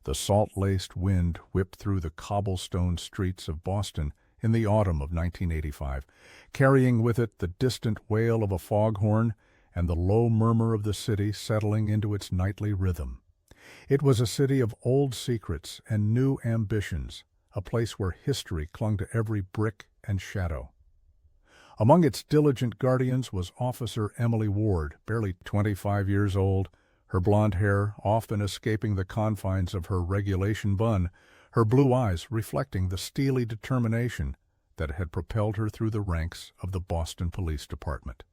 The salt-laced wind whipped through the cobblestone streets of Boston in the autumn of 1985, carrying with it the distant wail of a foghorn and the low murmur of the city settling into its nightly rhythm. It was a city of old secrets and new ambitions, a place where history clung to every brick and shadow. Among its diligent guardians was Officer Emily Ward, barely 25 years old, her blonde hair often escaping the confines of her regulation bun, her blue eyes reflecting the steely determination that had propelled her through the ranks of the Boston Police Department.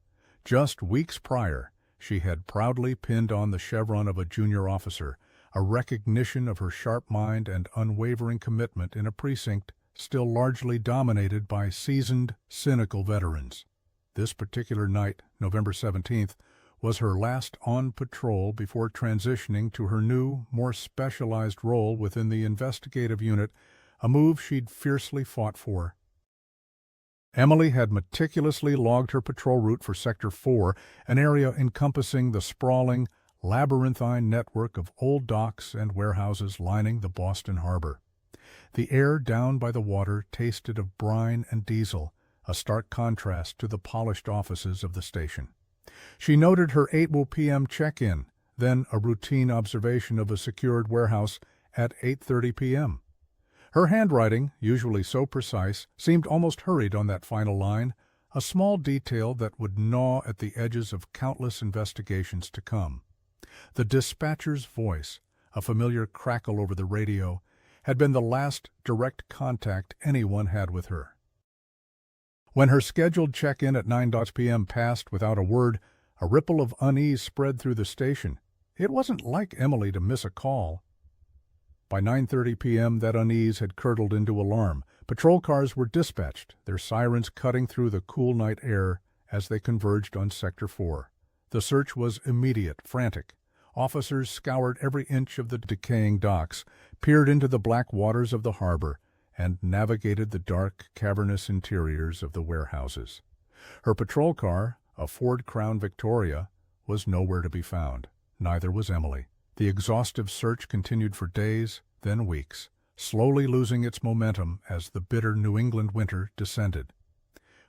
Just weeks prior, she had proudly pinned on the chevron of a junior officer, a recognition of her sharp mind and unwavering commitment in a precinct still largely dominated by seasoned, cynical veterans. This particular night, November 17th, was her last on patrol before transitioning to her new, more specialized role within the investigative unit, a move she'd fiercely fought for. Emily had meticulously logged her patrol route for Sector 4, an area encompassing the sprawling, labyrinthine network of old docks and warehouses lining the Boston harbor. The air down by the water tasted of brine and diesel, a stark contrast to the polished offices of the station. She noted her 8 p.m. check-in, then a routine observation of a secured warehouse at 8:30 p.m. Her handwriting, usually so precise, seemed almost hurried on that final line, a small detail that would gnaw at the edges of countless investigations to come. The dispatcher's voice, a familiar crackle over the radio, had been the last direct contact anyone had with her. When her scheduled check-in at 9 p.m. passed without a word, a ripple of unease spread through the station. It wasn't like Emily to miss a call. By 9:30 p.m., that unease had curdled into alarm. Patrol cars were dispatched, their sirens cutting through the cool night air as they converged on Sector 4. The search was immediate, frantic. Officers scoured every inch of the decaying docks, peered into the black waters of the harbor, and navigated the dark, cavernous interiors of the warehouses. Her patrol car, a Ford Crown Victoria, was nowhere to be found. Neither was Emily. The exhaustive search continued for days, then weeks, slowly losing its momentum as the bitter New England winter descended.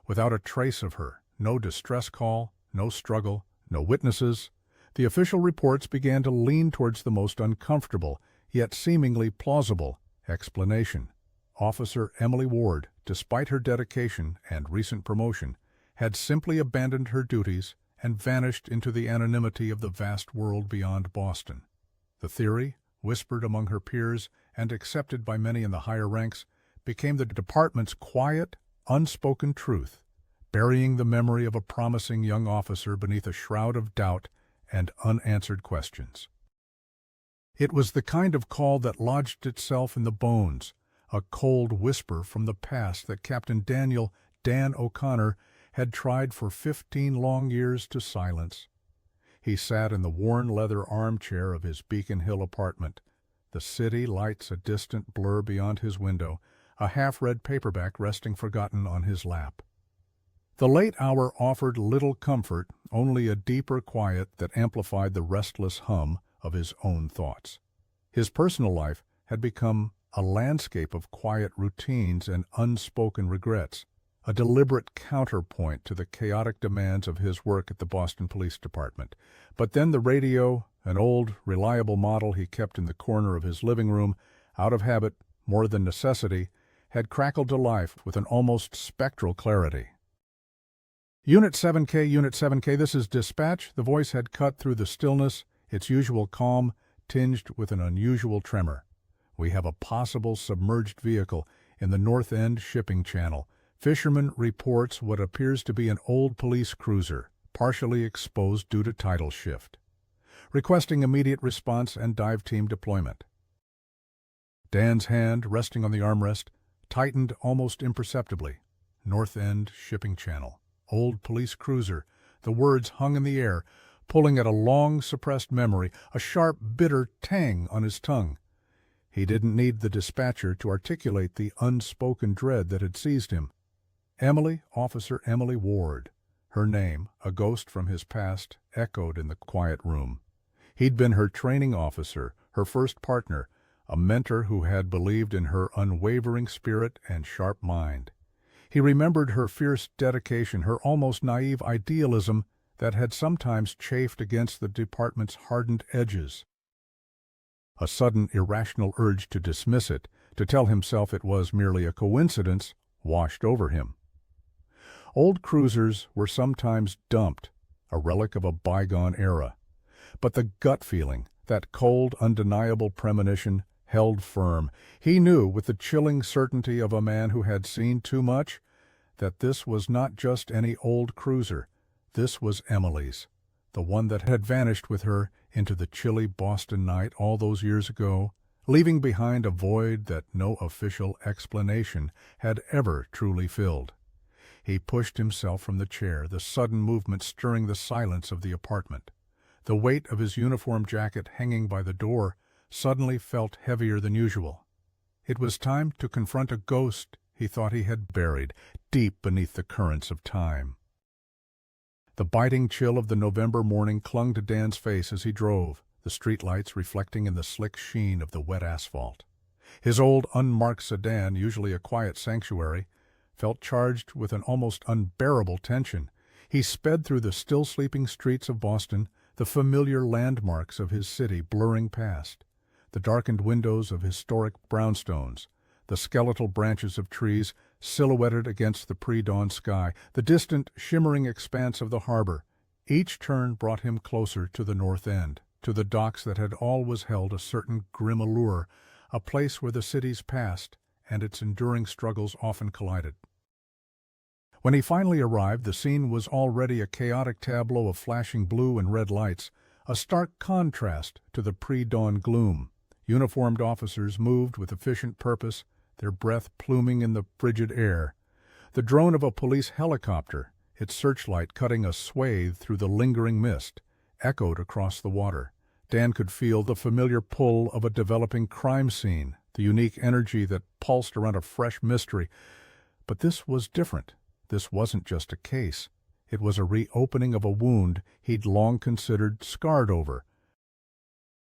Without a trace of her, no distress call, no struggle, no witnesses, the official reports began to lean towards the most uncomfortable, yet seemingly plausible, explanation. Officer Emily Ward, despite her dedication and recent promotion, had simply abandoned her duties and vanished into the anonymity of the vast world beyond Boston. The theory, whispered among her peers and accepted by many in the higher ranks, became the department's quiet, unspoken truth, burying the memory of a promising young officer beneath a shroud of doubt and unanswered questions. It was the kind of call that lodged itself in the bones, a cold whisper from the past that Captain Dan O'Connor had tried for 15 long years to silence. He sat in the worn leather armchair of his Beacon Hill apartment, the city lights a distant blur beyond his window, a half-read paperback resting forgotten on his lap. The late hour offered little comfort, only a deeper quiet that amplified the restless hum of his own thoughts. His personal life had become a landscape of quiet routines and unspoken regrets, a deliberate counterpoint to the chaotic demands of his work at the Boston Police Department. But then the radio, an old, reliable model he kept in the corner of his living room, out of habit, more than necessity, had crackled to life with an almost spectral clarity. Unit 7K, this is dispatch. The voice had cut through the stillness, its usual calm, tinged with an unusual tremor. We have a possible submerged vehicle in the North End shipping channel. Fisherman reports what appears to be an old police cruiser, partially exposed due to tidal shift. Requesting immediate response and dive team deployment. Dan's hand, resting on the armrest, tightened almost imperceptibly. North End shipping channel. Old police cruiser. The words hung in the air, pulling at a long-suppressed memory, a sharp, bitter tang on his tongue. He didn't need the dispatcher to articulate the unspoken dread that had seized him. Emily, Officer Emily Ward. Her name, a ghost from his past, echoed in the quiet room. He'd been her training officer, her first partner, a mentor who had believed in her unwavering spirit and sharp mind. He remembered her fierce dedication, her almost naive idealism that had sometimes chafed against the department's hardened edges. A sudden irrational urge to dismiss it, to tell himself it was merely a coincidence, washed over him. Old cruisers were sometimes dumped, a relic of a bygone era. But the gut feeling, that cold, undeniable premonition, held firm. He knew, with the chilling certainty of a man who had seen too much, that this was not just any old cruiser. This was Emily's, the one that had vanished with her into the chilly Boston night all those years ago, leaving behind a void that no official explanation had ever truly filled. He pushed himself from the chair, the sudden movement stirring the silence of the apartment. The weight of his uniform jacket hanging by the door suddenly felt heavier than usual. It was time to confront a ghost he thought he had buried deep beneath the currents of time. The biting chill of the November morning clung to Dan's face as he drove, the streetlights reflecting in the slick sheen of the wet asphalt. His old, unmarked sedan, usually a quiet sanctuary, felt charged with an almost unbearable tension. He sped through the still-sleeping streets of Boston, the familiar landmarks of his city blurring past, the darkened windows of historic brownstones, the skeletal branches of trees silhouetted against the pre-dawn sky, the distant, shimmering expanse of the harbor. Each turn brought him closer to the North End, to the docks that had always held a certain grim allure, a place where the city's past and its enduring struggles often collided. When he finally arrived, the scene was already a chaotic tableau of flashing blue and red lights, a stark contrast to the pre-dawn gloom. Uniformed officers moved with efficient purpose, their breath pluming in the frigid air. The drone of a police helicopter, its searchlight cutting a swathe through the lingering mist, echoed across the water. Dan could feel the familiar pull of a developing crime scene, the unique energy that pulsed around a fresh mystery. But this was different. This wasn't just a case. It was a reopening of a wound he'd long considered scarred over.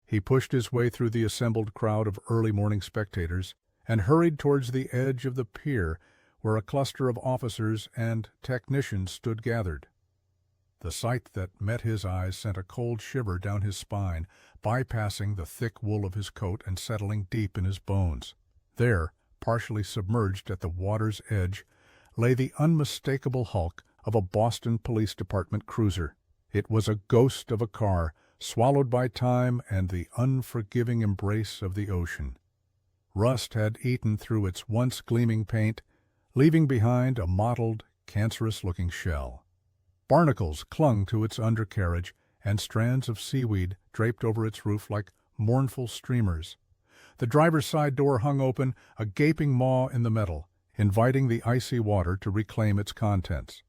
He pushed his way through the assembled crowd of early morning spectators and hurried towards the edge of the pier where a cluster of officers and technicians stood gathered. The sight that met his eyes sent a cold shiver down his spine, bypassing the thick wool of his coat and settling deep in his bones. There, partially submerged at the water's edge, lay the unmistakable hulk of a Boston Police Department cruiser. It was a ghost of a car, swallowed by time and the unforgiving embrace of the ocean. Rust had eaten through its once gleaming paint, leaving behind a mottled, cancerous-looking shell. Barnacles clung to its undercarriage, and strands of seaweed draped over its roof like mournful streamers. The driver's side door hung open, a gaping maw in the metal, inviting the icy water to reclaim its contents.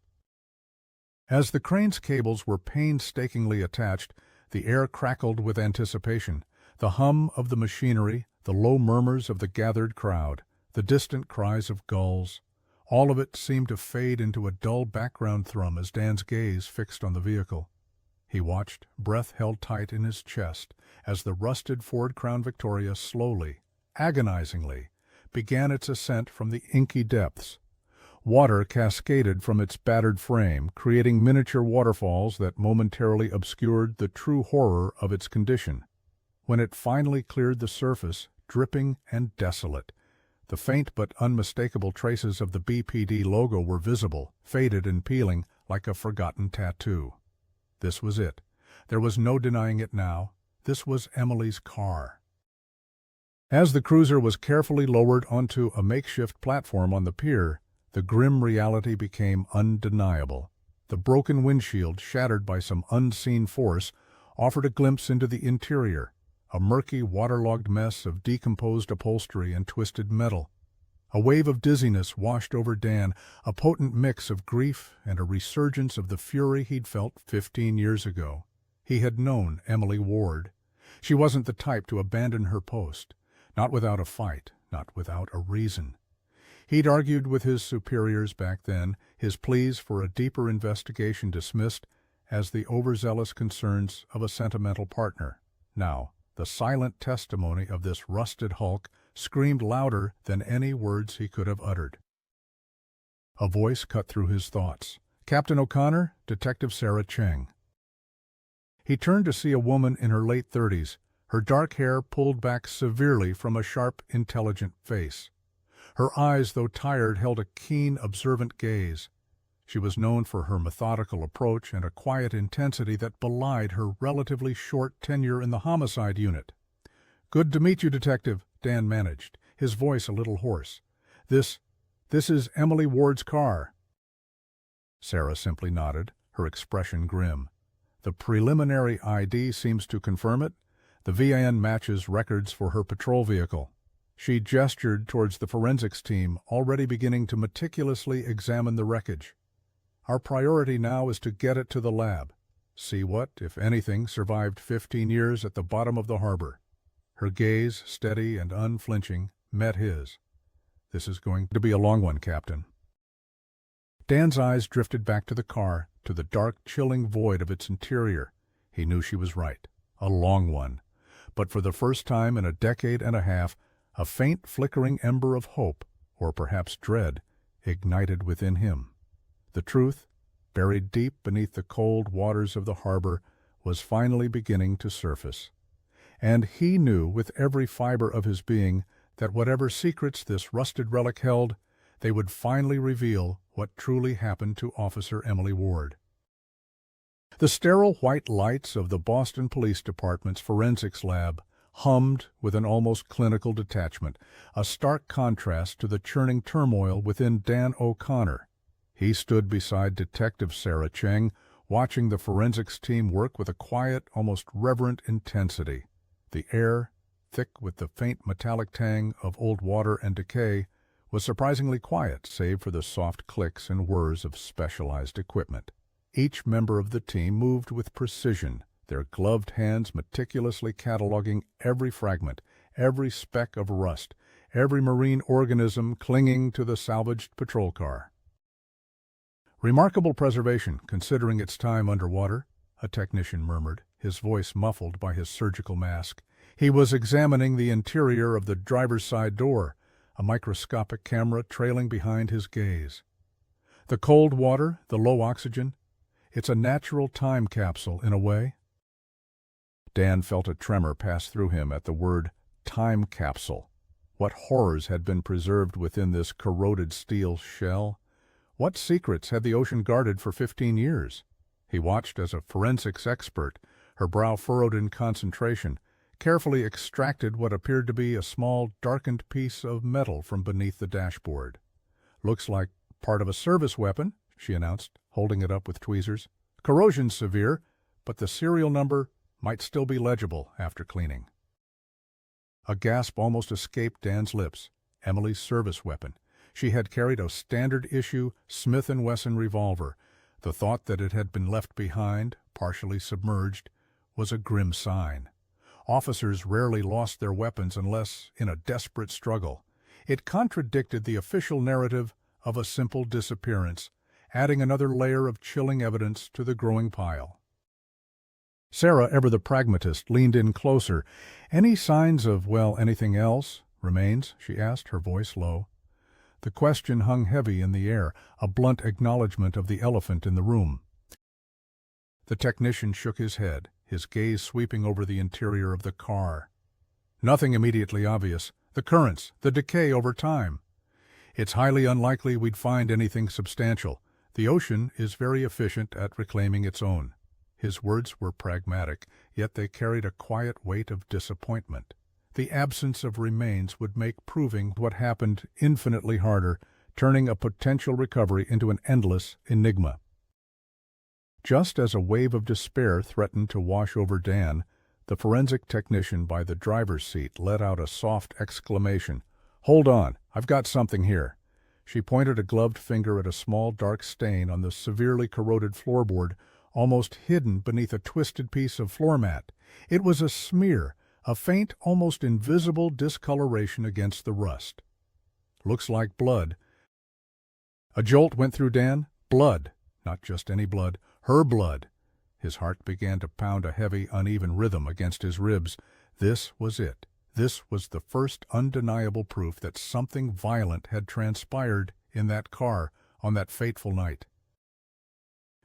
As the crane's cables were painstakingly attached, the air crackled with anticipation. The hum of the machinery, the low murmurs of the gathered crowd, the distant cries of gulls, all of it seemed to fade into a dull background thrum as Dan's gaze fixed on the vehicle. He watched, breath held tight in his chest, as the rusted Ford Crown Victoria slowly, agonizingly, began its ascent from the inky depths. Water cascaded from its battered frame, creating miniature waterfalls that momentarily obscured the true horror of its condition. When it finally cleared the surface, dripping and desolate, the faint but unmistakable traces of the BPD logo were visible, faded and peeling like a forgotten tattoo. This was it. There was no denying it now. This was Emily's car. As the cruiser was carefully lowered onto a makeshift platform on the pier, the grim reality became undeniable. The broken windshield, shattered by some unseen force, offered a glimpse into the interior, a murky, waterlogged mess of decomposed upholstery and twisted metal. A wave of dizziness washed over Dan, a potent mix of grief and a resurgence of the fury he'd felt 15 years ago. He had known Emily Ward. She wasn't the type to abandon her post, not without a fight, not without a reason. He'd argued with his superiors back then, his pleas for a deeper investigation dismissed as the overzealous concerns of a sentimental partner. Now, the silent testimony of this rusted hulk, screamed louder than any words he could have uttered. A voice cut through his thoughts. "Captain O'Connor, Detective Sarah Cheng." He turned to see a woman in her late 30s, her dark hair pulled back severely from a sharp, intelligent face. Her eyes, though tired, held a keen, observant gaze. She was known for her methodical approach and a quiet intensity that belied her relatively short tenure in the homicide unit. "Good to meet you, Detective," Dan managed, his voice a little hoarse. This is Emily Ward's car." Sarah simply nodded, her expression grim. "The preliminary ID seems to confirm it. The VIN matches records for her patrol vehicle." She gestured towards the forensics team, already beginning to meticulously examine the wreckage. "Our priority now is to get it to the lab. See what, if anything, survived 15 years at the bottom of the harbor." Her gaze, steady and unflinching, met his. "This is going to be a long one, Captain." Dan's eyes drifted back to the car, to the dark, chilling void of its interior. He knew she was right. A long one. But for the first time in a decade and a half, a faint, flickering ember of hope, or perhaps dread, ignited within him. The truth, buried deep beneath the cold waters of the harbor, was finally beginning to surface. And he knew with every fiber of his being that whatever secrets this rusted relic held, they would finally reveal what truly happened to Officer Emily Ward. The sterile white lights of the Boston Police Department's forensics lab hummed with an almost clinical detachment, a stark contrast to the churning turmoil within Dan O'Connor. He stood beside Detective Sarah Cheng, watching the forensics team work with a quiet, almost reverent intensity. The air, thick with the faint metallic tang of old water and decay, was surprisingly quiet save for the soft clicks and whirs of specialized equipment. Each member of the team moved with precision, their gloved hands meticulously cataloging every fragment, every speck of rust, every marine organism clinging to the salvaged patrol car. "Remarkable preservation, considering its time underwater," a technician murmured, his voice muffled by his surgical mask. He was examining the interior of the driver's side door, a microscopic camera trailing behind his gaze. "The cold water, the low oxygen, it's a natural time capsule in a way." Dan felt a tremor pass through him at the word time capsule. What horrors had been preserved within this corroded steel shell? What secrets had the ocean guarded for 15 years? He watched as a forensics expert, her brow furrowed in concentration, carefully extracted what appeared to be a small, darkened piece of metal from beneath the dashboard. "Looks like part of a service weapon," she announced, holding it up with tweezers. "Corrosion's severe, but the serial number might still be legible after cleaning." A gasp almost escaped Dan's lips. Emily's service weapon. She had carried a standard-issue Smith & Wesson revolver. The thought that it had been left behind, partially submerged, was a grim sign. Officers rarely lost their weapons unless in a desperate struggle. It contradicted the official narrative of a simple disappearance, adding another layer of chilling evidence to the growing pile. Sarah, ever the pragmatist, leaned in closer. "Any signs of, anything else remains?" she asked, her voice low. The question hung heavy in the air, a blunt acknowledgment of the elephant in the room. The technician shook his head, his gaze sweeping over the interior of the car. "Nothing immediately obvious. The currents, the decay over time. It's highly unlikely we'd find anything substantial. The ocean is very efficient at reclaiming its own." His words were pragmatic, yet they carried a quiet weight of disappointment. The absence of remains would make proving what happened infinitely harder, turning a potential recovery into an endless enigma. Just as a wave of despair threatened to wash over Dan, the forensic technician by the driver's seat let out a soft exclamation. "Hold on, I've got something here." She pointed a gloved finger at a small dark stain on the severely corroded floorboard, almost hidden beneath a twisted piece of floor mat. It was a smear, a faint, almost invisible discoloration against the rust. "Looks like blood." A jolt went through Dan. Blood. Not just any blood. Her blood. His heart began to pound a heavy, uneven rhythm against his ribs. This was it. This was the first undeniable proof that something violent had transpired in that car on that fateful night.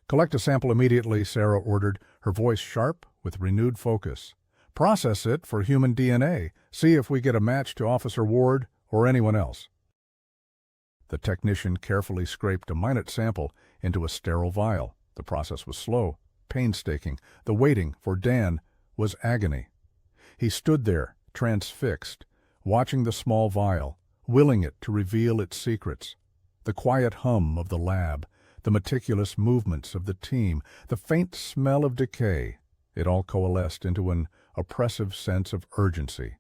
"Collect a sample immediately," Sarah ordered, her voice sharp with renewed focus. "Process it for human DNA. See if we get a match to Officer Ward or anyone else." The technician carefully scraped a minute sample into a sterile vial. The process was slow, painstaking. The waiting for Dan was agony. He stood there, transfixed, watching the small vial, willing it to reveal its secrets. The quiet hum of the lab, the meticulous movements of the team, the faint smell of decay, it all coalesced into an oppressive sense of urgency.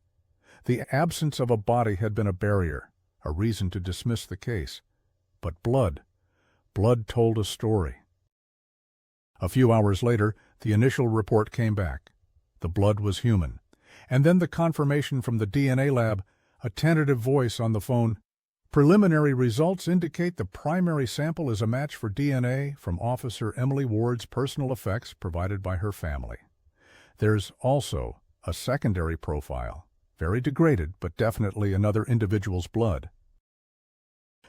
The absence of a body had been a barrier, a reason to dismiss the case. But blood told a story. A few hours later, the initial report came back. The blood was human. And then the confirmation from the DNA lab, a tentative voice on the phone. "Preliminary results indicate the primary sample is a match for DNA from Officer Emily Ward's personal effects provided by her family. There's also a secondary profile, very degraded, but definitely another individual's blood."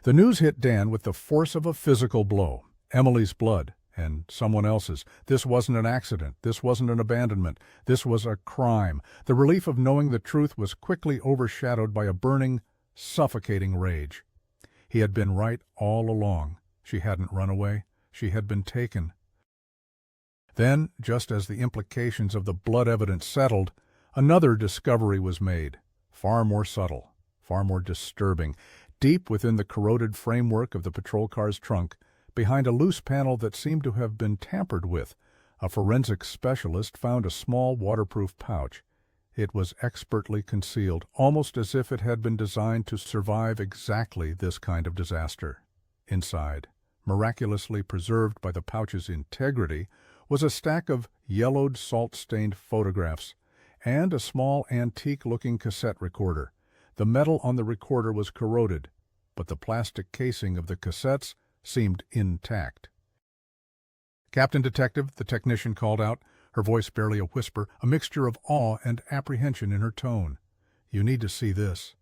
The news hit Dan with the force of a physical blow. Emily's blood, and someone else's. This wasn't an accident. This wasn't an abandonment. This was a crime. The relief of knowing the truth was quickly overshadowed by a burning, suffocating rage. He had been right all along. She hadn't run away. She had been taken. Then, just as the implications of the blood evidence settled, another discovery was made, far more subtle, far more disturbing. Deep within the corroded framework of the patrol car's trunk, behind a loose panel that seemed to have been tampered with, a forensic specialist found a small waterproof pouch. It was expertly concealed, almost as if it had been designed to survive exactly this kind of disaster. Inside, miraculously preserved by the pouch's integrity, was a stack of yellowed, salt-stained photographs and a small, antique-looking cassette recorder. The metal on the recorder was corroded, but the plastic casing of the cassettes seemed intact. "Captain Detective," the technician called out, her voice barely a whisper, a mixture of awe and apprehension in her tone. "You need to see this."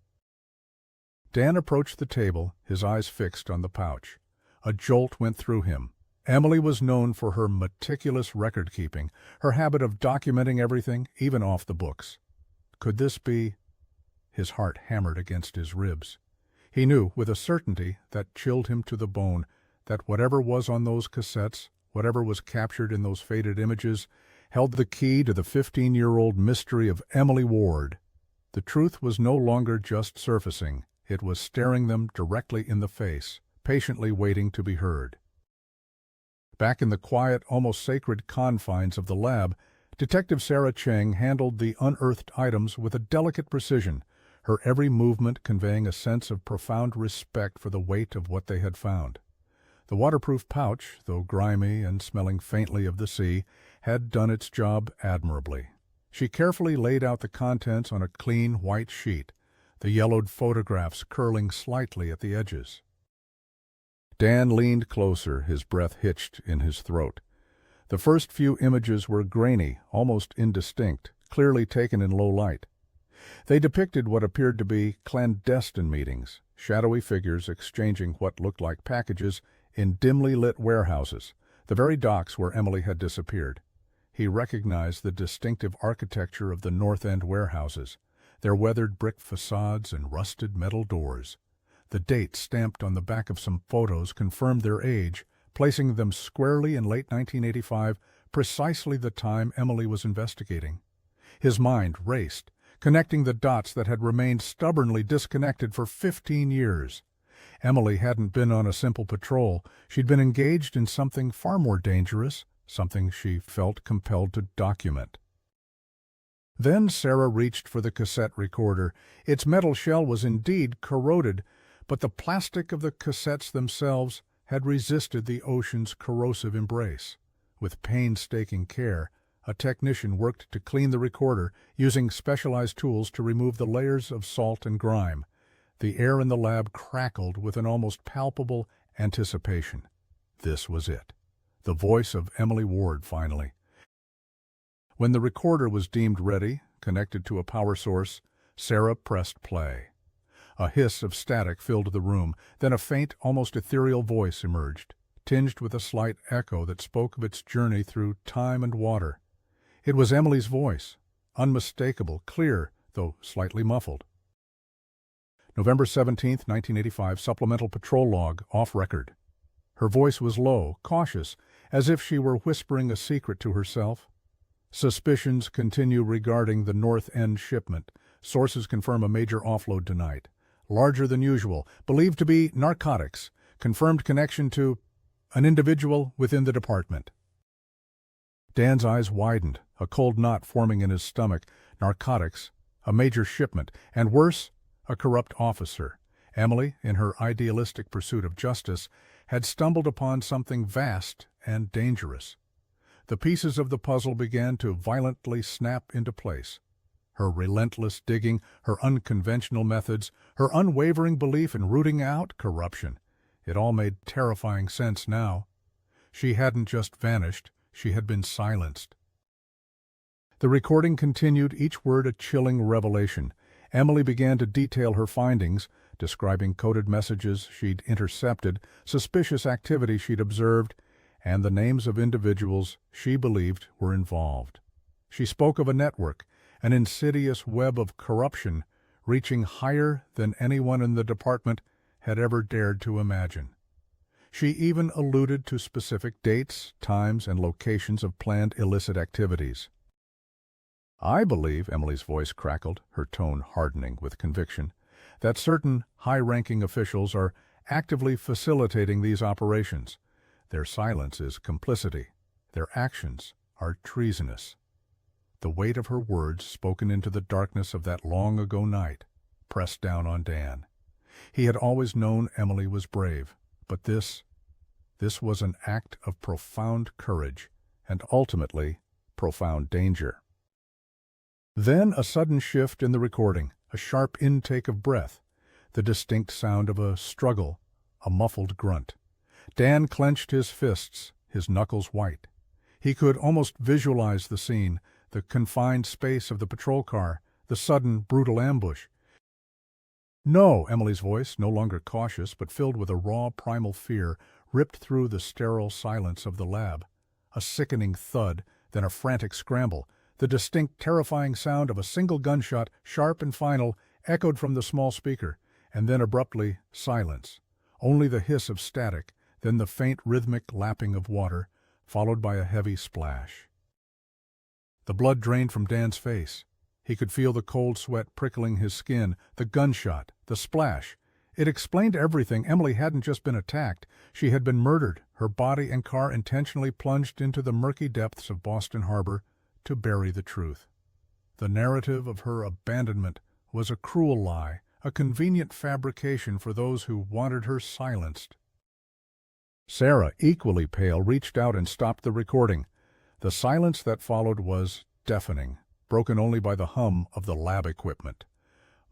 Dan approached the table, his eyes fixed on the pouch. A jolt went through him. Emily was known for her meticulous record-keeping, her habit of documenting everything, even off the books. Could this be? His heart hammered against his ribs. He knew, with a certainty that chilled him to the bone, that whatever was on those cassettes, whatever was captured in those faded images, held the key to the 15-year-old mystery of Emily Ward. The truth was no longer just surfacing. It was staring them directly in the face, patiently waiting to be heard. Back in the quiet, almost sacred confines of the lab, Detective Sarah Cheng handled the unearthed items with a delicate precision, her every movement conveying a sense of profound respect for the weight of what they had found. The waterproof pouch, though grimy and smelling faintly of the sea, had done its job admirably. She carefully laid out the contents on a clean white sheet, the yellowed photographs curling slightly at the edges. Dan leaned closer, his breath hitched in his throat. The first few images were grainy, almost indistinct, clearly taken in low light. They depicted what appeared to be clandestine meetings, shadowy figures exchanging what looked like packages in dimly lit warehouses, the very docks where Emily had disappeared. He recognized the distinctive architecture of the North End warehouses, their weathered brick facades and rusted metal doors. The date stamped on the back of some photos confirmed their age, placing them squarely in late 1985, precisely the time Emily was investigating. His mind raced, connecting the dots that had remained stubbornly disconnected for 15 years. Emily hadn't been on a simple patrol. She'd been engaged in something far more dangerous, something she felt compelled to document. Then Sarah reached for the cassette recorder. Its metal shell was indeed corroded, but the plastic of the cassettes themselves had resisted the ocean's corrosive embrace. With painstaking care, a technician worked to clean the recorder, using specialized tools to remove the layers of salt and grime. The air in the lab crackled with an almost palpable anticipation. This was it. The voice of Emily Ward, finally. When the recorder was deemed ready, connected to a power source. Sarah pressed play. A hiss of static filled the room, then a faint, almost ethereal voice emerged, tinged with a slight echo that spoke of its journey through time and water. It was Emily's voice, unmistakable, clear, though slightly muffled. November 17, 1985, supplemental patrol log, off record. Her voice was low, cautious, as if she were whispering a secret to herself. Suspicions continue regarding the North End shipment. Sources confirm a major offload tonight. Larger than usual, believed to be narcotics. Confirmed connection to an individual within the department. Dan's eyes widened, a cold knot forming in his stomach. Narcotics, a major shipment, and worse, a corrupt officer. Emily, in her idealistic pursuit of justice, had stumbled upon something vast and dangerous. The pieces of the puzzle began to violently snap into place. Her relentless digging, her unconventional methods, her unwavering belief in rooting out corruption. It all made terrifying sense now. She hadn't just vanished, she had been silenced. The recording continued, each word a chilling revelation. Emily began to detail her findings, describing coded messages she'd intercepted, suspicious activity she'd observed, and the names of individuals she believed were involved. She spoke of a network, an insidious web of corruption reaching higher than anyone in the department had ever dared to imagine. She even alluded to specific dates, times, and locations of planned illicit activities. I believe, Emily's voice crackled, her tone hardening with conviction, that certain high-ranking officials are actively facilitating these operations. Their silence is complicity. Their actions are treasonous. The weight of her words, spoken into the darkness of that long-ago night, pressed down on Dan. He had always known Emily was brave, but this was an act of profound courage and ultimately profound danger. Then a sudden shift in the recording, a sharp intake of breath, the distinct sound of a struggle, a muffled grunt. Dan clenched his fists, his knuckles white. He could almost visualize the scene, the confined space of the patrol car, the sudden, brutal ambush. No, Emily's voice, no longer cautious but filled with a raw, primal fear, ripped through the sterile silence of the lab. A sickening thud, then a frantic scramble. The distinct, terrifying sound of a single gunshot, sharp and final, echoed from the small speaker, and then abruptly silence. Only the hiss of static, then the faint rhythmic lapping of water, followed by a heavy splash. The blood drained from Dan's face. He could feel the cold sweat prickling his skin, the gunshot, the splash. It explained everything. Emily hadn't just been attacked. She had been murdered, her body and car intentionally plunged into the murky depths of Boston Harbor to bury the truth. The narrative of her abandonment was a cruel lie, a convenient fabrication for those who wanted her silenced. Sarah, equally pale, reached out and stopped the recording. The silence that followed was deafening, broken only by the hum of the lab equipment.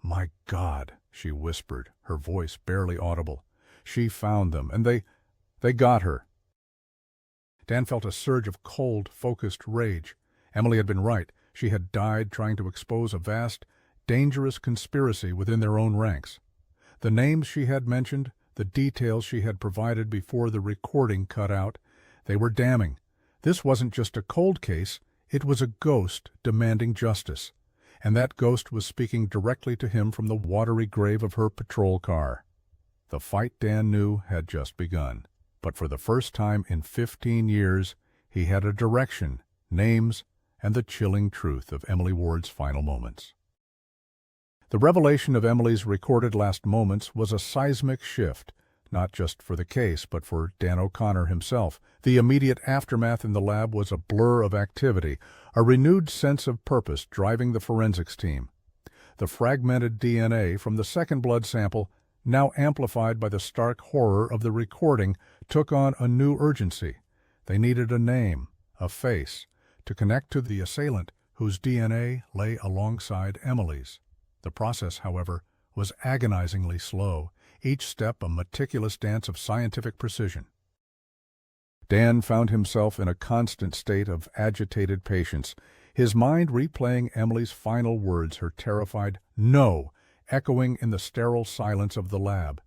"My God," she whispered, her voice barely audible. "She found them, and they got her." Dan felt a surge of cold, focused rage. Emily had been right. She had died trying to expose a vast, dangerous conspiracy within their own ranks. The names she had mentioned, the details she had provided before the recording cut out, they were damning. This wasn't just a cold case, it was a ghost demanding justice. And that ghost was speaking directly to him from the watery grave of her patrol car. The fight, Dan knew, had just begun. But for the first time in 15 years, he had a direction, names, and the chilling truth of Emily Ward's final moments. The revelation of Emily's recorded last moments was a seismic shift, not just for the case, but for Dan O'Connor himself. The immediate aftermath in the lab was a blur of activity, a renewed sense of purpose driving the forensics team. The fragmented DNA from the second blood sample, now amplified by the stark horror of the recording, took on a new urgency. They needed a name, a face, to connect to the assailant whose DNA lay alongside Emily's. The process, however, was agonizingly slow, each step a meticulous dance of scientific precision. Dan found himself in a constant state of agitated patience, his mind replaying Emily's final words, her terrified "no," echoing in the sterile silence of the lab.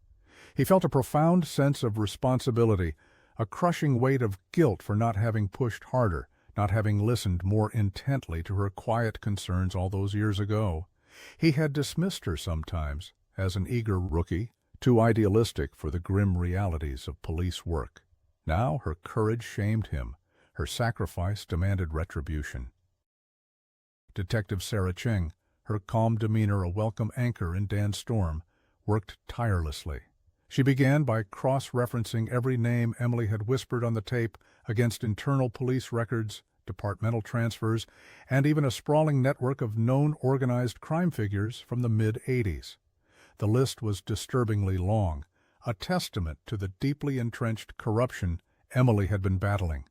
He felt a profound sense of responsibility, a crushing weight of guilt for not having pushed harder, not having listened more intently to her quiet concerns all those years ago. He had dismissed her sometimes, as an eager rookie, too idealistic for the grim realities of police work. Now her courage shamed him. Her sacrifice demanded retribution. Detective Sarah Cheng, her calm demeanor a welcome anchor in Dan's storm, worked tirelessly. She began by cross-referencing every name Emily had whispered on the tape against internal police records, departmental transfers, and even a sprawling network of known organized crime figures from the mid-'80s. The list was disturbingly long, a testament to the deeply entrenched corruption Emily had been battling.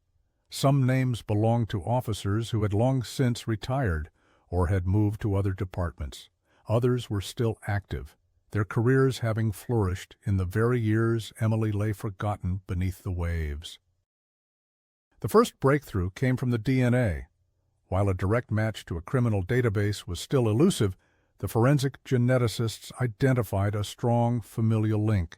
Some names belonged to officers who had long since retired or had moved to other departments. Others were still active, their careers having flourished in the very years Emily lay forgotten beneath the waves. The first breakthrough came from the DNA. While a direct match to a criminal database was still elusive, the forensic geneticists identified a strong familial link.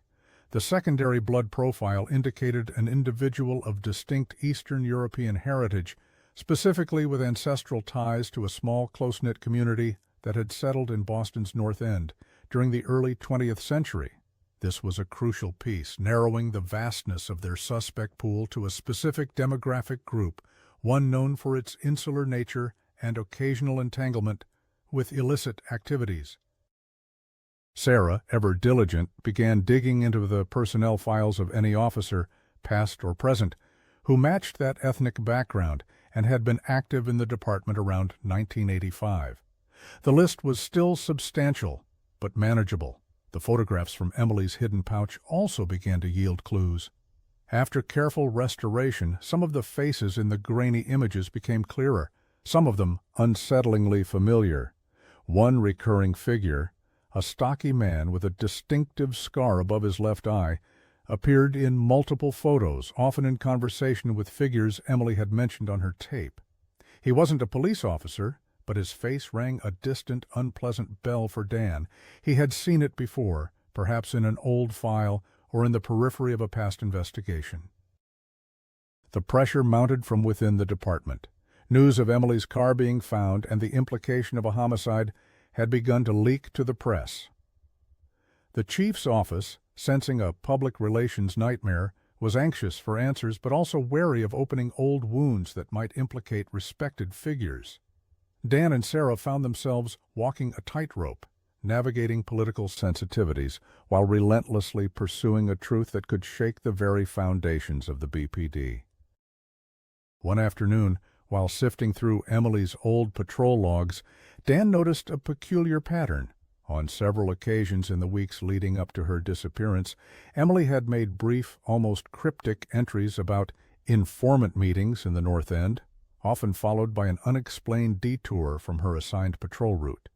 The secondary blood profile indicated an individual of distinct Eastern European heritage, specifically with ancestral ties to a small, close-knit community that had settled in Boston's North End during the early 20th century. This was a crucial piece, narrowing the vastness of their suspect pool to a specific demographic group, one known for its insular nature and occasional entanglement with illicit activities. Sarah, ever diligent, began digging into the personnel files of any officer, past or present, who matched that ethnic background and had been active in the department around 1985. The list was still substantial, but manageable. The photographs from Emily's hidden pouch also began to yield clues. After careful restoration, some of the faces in the grainy images became clearer, some of them unsettlingly familiar. One recurring figure, a stocky man with a distinctive scar above his left eye, appeared in multiple photos, often in conversation with figures Emily had mentioned on her tape. He wasn't a police officer, but his face rang a distant, unpleasant bell for Dan. He had seen it before, perhaps in an old file or in the periphery of a past investigation. The pressure mounted from within the department. News of Emily's car being found and the implication of a homicide had begun to leak to the press. The chief's office, sensing a public relations nightmare, was anxious for answers but also wary of opening old wounds that might implicate respected figures. Dan and Sarah found themselves walking a tightrope, navigating political sensitivities while relentlessly pursuing a truth that could shake the very foundations of the BPD. One afternoon, while sifting through Emily's old patrol logs, Dan noticed a peculiar pattern. On several occasions in the weeks leading up to her disappearance, Emily had made brief, almost cryptic entries about informant meetings in the North End, often followed by an unexplained detour from her assigned patrol route.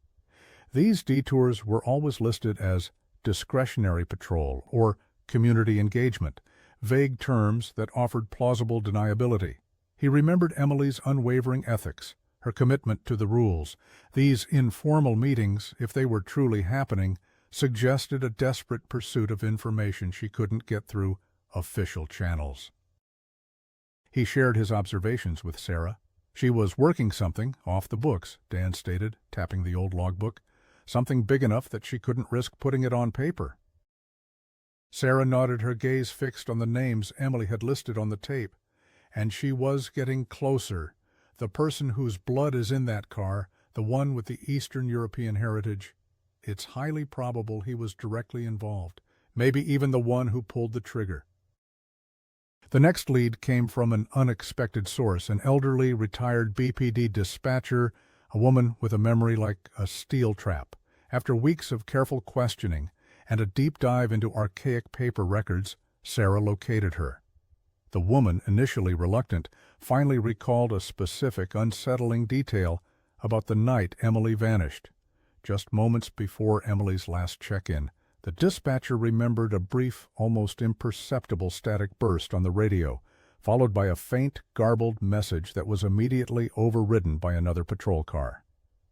These detours were always listed as discretionary patrol or community engagement, vague terms that offered plausible deniability. He remembered Emily's unwavering ethics, her commitment to the rules. These informal meetings, if they were truly happening, suggested a desperate pursuit of information she couldn't get through official channels. He shared his observations with Sarah. She was working something off the books, Dan stated, tapping the old logbook, something big enough that she couldn't risk putting it on paper. Sarah nodded, her gaze fixed on the names Emily had listed on the tape. And she was getting closer. The person whose blood is in that car, the one with the Eastern European heritage, it's highly probable he was directly involved, maybe even the one who pulled the trigger. The next lead came from an unexpected source, an elderly, retired BPD dispatcher, a woman with a memory like a steel trap. After weeks of careful questioning and a deep dive into archaic paper records, Sarah located her. The woman, initially reluctant, finally recalled a specific, unsettling detail about the night Emily vanished. Just moments before Emily's last check-in, the dispatcher remembered a brief, almost imperceptible static burst on the radio, followed by a faint, garbled message that was immediately overridden by another patrol car.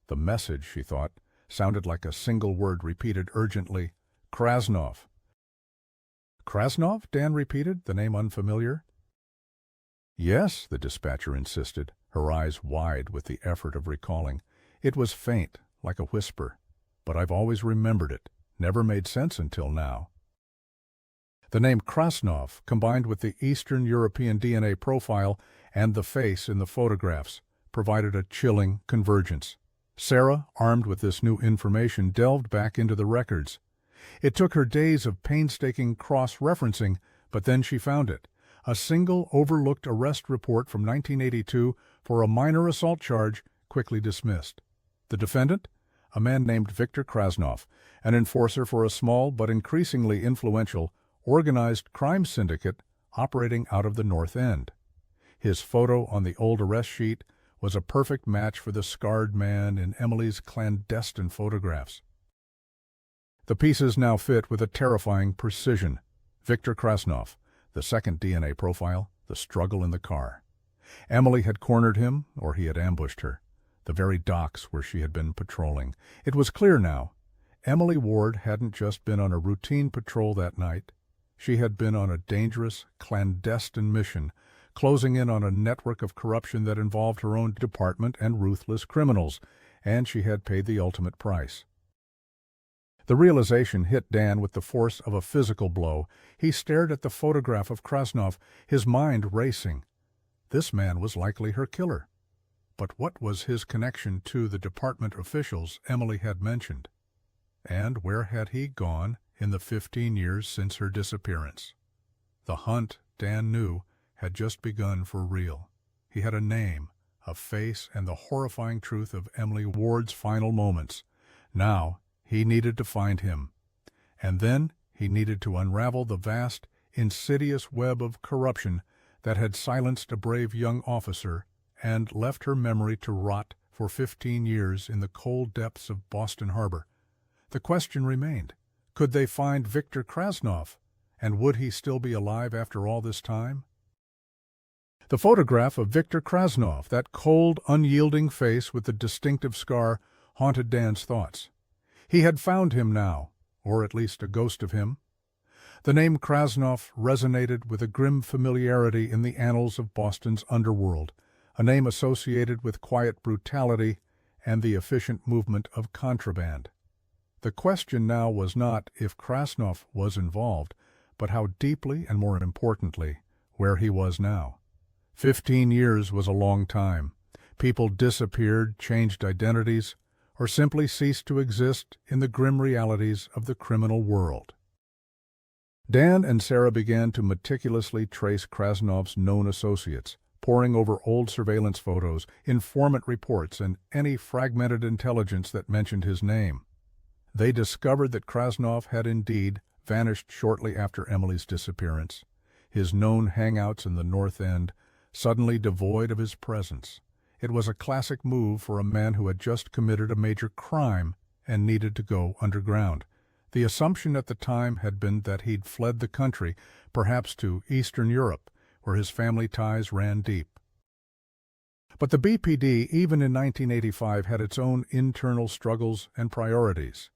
The message, she thought, sounded like a single word repeated urgently, "Krasnov." "Krasnov?" Dan repeated, the name unfamiliar. "Yes," the dispatcher insisted, her eyes wide with the effort of recalling. "It was faint, like a whisper, but I've always remembered it. Never made sense until now." The name Krasnov, combined with the Eastern European DNA profile and the face in the photographs, provided a chilling convergence. Sarah, armed with this new information, delved back into the records. It took her days of painstaking cross-referencing, but then she found it. A single overlooked arrest report from 1982 for a minor assault charge, quickly dismissed. The defendant? A man named Viktor Krasnov, an enforcer for a small but increasingly influential organized crime syndicate operating out of the North End. His photo on the old arrest sheet was a perfect match for the scarred man in Emily's clandestine photographs. The pieces now fit with a terrifying precision. Viktor Krasnov, the second DNA profile, the struggle in the car. Emily had cornered him, or he had ambushed her. The very docks where she had been patrolling. It was clear now. Emily Ward hadn't just been on a routine patrol that night. She had been on a dangerous, clandestine mission, closing in on a network of corruption that involved her own department and ruthless criminals, and she had paid the ultimate price. The realization hit Dan with the force of a physical blow. He stared at the photograph of Krasnov, his mind racing. This man was likely her killer. But what was his connection to the department officials Emily had mentioned? And where had he gone in the 15 years since her disappearance? The hunt, Dan knew, had just begun for real. He had a name, a face, and the horrifying truth of Emily Ward's final moments. Now, he needed to find him. And then he needed to unravel the vast, insidious web of corruption that had silenced a brave young officer and left her memory to rot for 15 years in the cold depths of Boston Harbor. The question remained, could they find Viktor Krasnov, and would he still be alive after all this time? The photograph of Viktor Krasnov, that cold, unyielding face with the distinctive scar, haunted Dan's thoughts. He had found him now, or at least a ghost of him. The name Krasnov resonated with a grim familiarity in the annals of Boston's underworld, a name associated with quiet brutality and the efficient movement of contraband. The question now was not if Krasnov was involved, but how deeply and, more importantly, where he was now. 15 years was a long time. People disappeared, changed identities, or simply ceased to exist in the grim realities of the criminal world. Dan and Sarah began to meticulously trace Krasnov's known associates, poring over old surveillance photos, informant reports, and any fragmented intelligence that mentioned his name. They discovered that Krasnov had indeed vanished shortly after Emily's disappearance, his known hangouts in the North End suddenly devoid of his presence. It was a classic move for a man who had just committed a major crime and needed to go underground. The assumption at the time had been that he'd fled the country, perhaps to Eastern Europe, where his family ties ran deep. But the BPD, even in 1985, had its own internal struggles and priorities.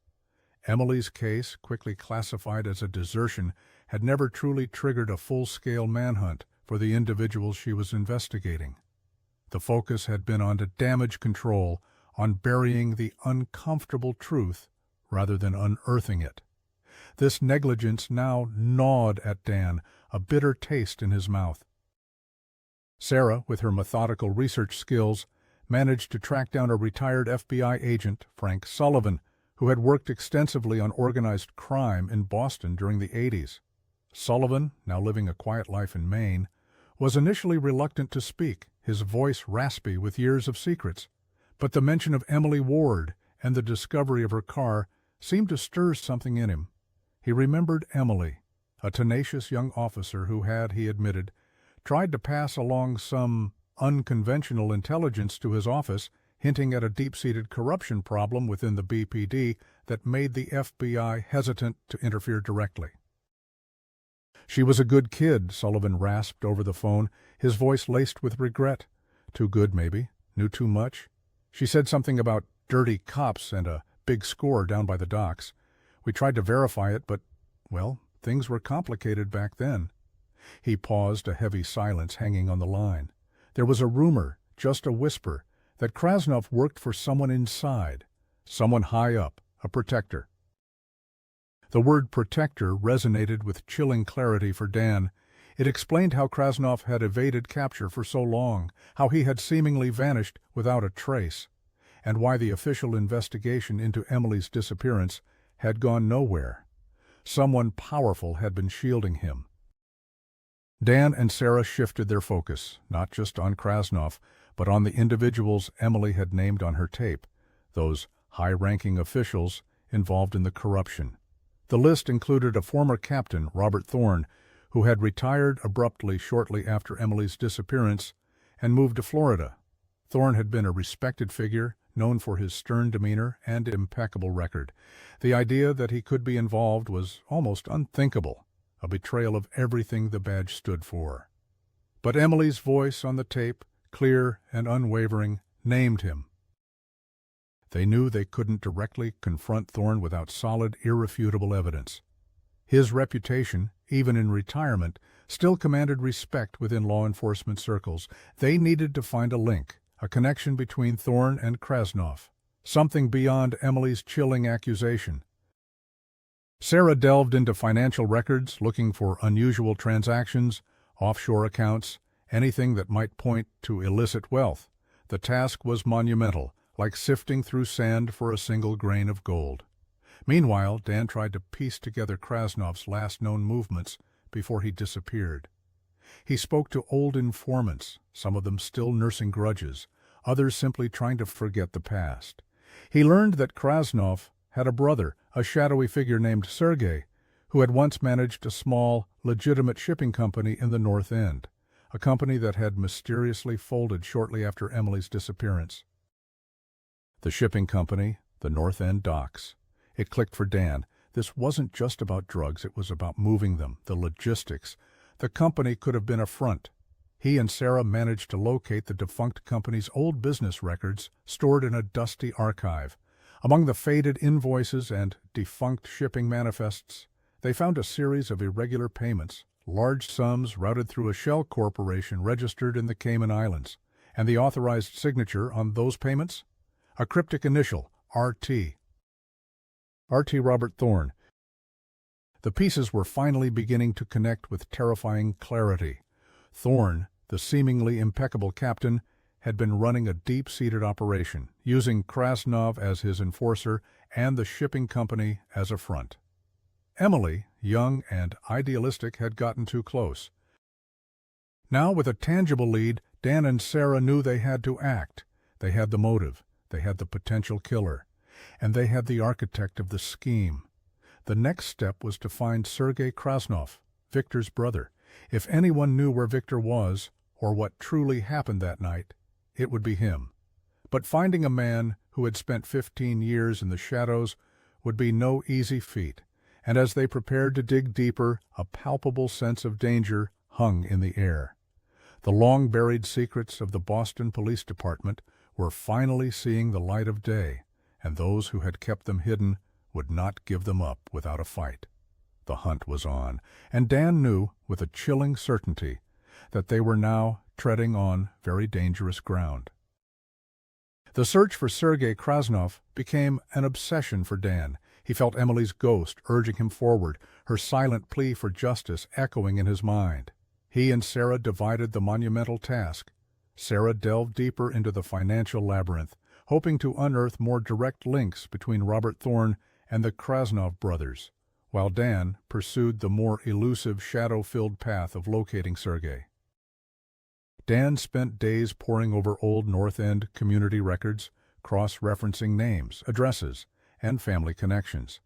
Emily's case, quickly classified as a desertion, had never truly triggered a full-scale manhunt for the individuals she was investigating. The focus had been on damage control, on burying the uncomfortable truth rather than unearthing it. This negligence now gnawed at Dan, a bitter taste in his mouth. Sarah, with her methodical research skills, managed to track down a retired FBI agent, Frank Sullivan, who had worked extensively on organized crime in Boston during the 80s. Sullivan, now living a quiet life in Maine, was initially reluctant to speak, his voice raspy with years of secrets. But the mention of Emily Ward and the discovery of her car seemed to stir something in him. He remembered Emily, a tenacious young officer who had, he admitted, tried to pass along some unconventional intelligence to his office, hinting at a deep-seated corruption problem within the BPD that made the FBI hesitant to interfere directly. "She was a good kid," Sullivan rasped over the phone, his voice laced with regret. "Too good, maybe. Knew too much. She said something about dirty cops and a big score down by the docks. We tried to verify it, but, well, things were complicated back then." He paused, a heavy silence hanging on the line. There was a rumor, just a whisper, that Krasnov worked for someone inside, someone high up, a protector. The word protector resonated with chilling clarity for Dan. It explained how Krasnov had evaded capture for so long, how he had seemingly vanished without a trace, and why the official investigation into Emily's disappearance had gone nowhere. Someone powerful had been shielding him. Dan and Sarah shifted their focus, not just on Krasnov, but on the individuals Emily had named on her tape, those high-ranking officials involved in the corruption. The list included a former captain, Robert Thorne, who had retired abruptly shortly after Emily's disappearance and moved to Florida. Thorne had been a respected figure, known for his stern demeanor and impeccable record. The idea that he could be involved was almost unthinkable, a betrayal of everything the badge stood for. But Emily's voice on the tape, clear and unwavering, named him. They knew they couldn't directly confront Thorne without solid, irrefutable evidence. His reputation, even in retirement, still commanded respect within law enforcement circles. They needed to find a link, a connection between Thorne and Krasnov, something beyond Emily's chilling accusation. Sarah delved into financial records, looking for unusual transactions, offshore accounts, anything that might point to illicit wealth. The task was monumental, like sifting through sand for a single grain of gold. Meanwhile, Dan tried to piece together Krasnov's last known movements before he disappeared. He spoke to old informants, some of them still nursing grudges, others simply trying to forget the past. He learned that Krasnov had a brother, a shadowy figure named Sergei, who had once managed a small, legitimate shipping company in the North End, a company that had mysteriously folded shortly after Emily's disappearance. The shipping company, the North End docks. It clicked for Dan. This wasn't just about drugs, it was about moving them, the logistics. The company could have been a front. He and Sarah managed to locate the defunct company's old business records stored in a dusty archive. Among the faded invoices and defunct shipping manifests, they found a series of irregular payments, large sums routed through a shell corporation registered in the Cayman Islands. And the authorized signature on those payments? A cryptic initial, RT. RT Robert Thorne. The pieces were finally beginning to connect with terrifying clarity. Thorne, the seemingly impeccable captain, had been running a deep-seated operation, using Krasnov as his enforcer and the shipping company as a front. Emily, young and idealistic, had gotten too close. Now, with a tangible lead, Dan and Sarah knew they had to act. They had the motive, they had the potential killer, and they had the architect of the scheme. The next step was to find Sergei Krasnov, Victor's brother. If anyone knew where Victor was, or what truly happened that night, it would be him. But finding a man who had spent 15 years in the shadows would be no easy feat, and as they prepared to dig deeper, a palpable sense of danger hung in the air. The long-buried secrets of the Boston Police Department were finally seeing the light of day, and those who had kept them hidden would not give them up without a fight. The hunt was on, and Dan knew, with a chilling certainty, that they were now treading on very dangerous ground. The search for Sergei Krasnov became an obsession for Dan. He felt Emily's ghost urging him forward, her silent plea for justice echoing in his mind. He and Sarah divided the monumental task. Sarah delved deeper into the financial labyrinth, hoping to unearth more direct links between Robert Thorne and the Krasnov brothers, while Dan pursued the more elusive, shadow-filled path of locating Sergei. Dan spent days poring over old North End community records, cross-referencing names, addresses, and family connections.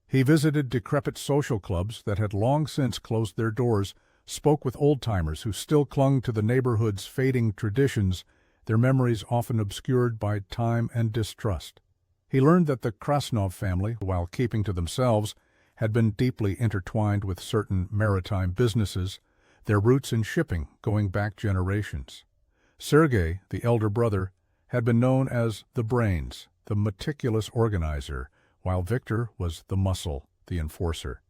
He visited decrepit social clubs that had long since closed their doors, spoke with old-timers who still clung to the neighborhood's fading traditions, their memories often obscured by time and distrust. He learned that the Krasnov family, while keeping to themselves, had been deeply intertwined with certain maritime businesses, their roots in shipping going back generations. Sergei, the elder brother, had been known as the brains, the meticulous organizer, while Victor was the muscle, the enforcer.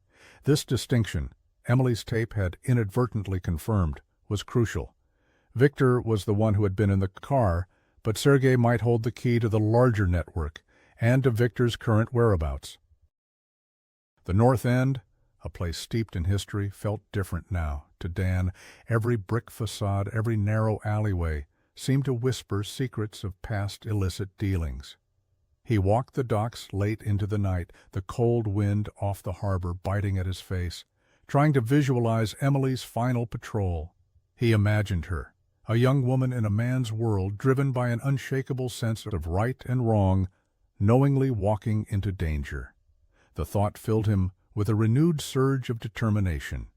This distinction, Emily's tape had inadvertently confirmed, was crucial. Victor was the one who had been in the car, but Sergei might hold the key to the larger network and to Victor's current whereabouts. The North End, a place steeped in history, felt different now. To Dan, every brick facade, every narrow alleyway seemed to whisper secrets of past illicit dealings. He walked the docks late into the night, the cold wind off the harbor biting at his face, trying to visualize Emily's final patrol. He imagined her, a young woman in a man's world driven by an unshakable sense of right and wrong, knowingly walking into danger. The thought filled him with a renewed surge of determination.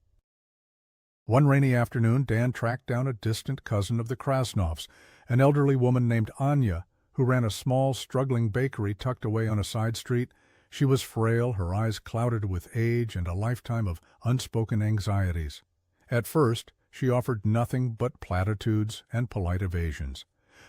One rainy afternoon, Dan tracked down a distant cousin of the Krasnovs, an elderly woman named Anya, who ran a small, struggling bakery tucked away on a side street. She was frail, her eyes clouded with age and a lifetime of unspoken anxieties. At first, she offered nothing but platitudes and polite evasions.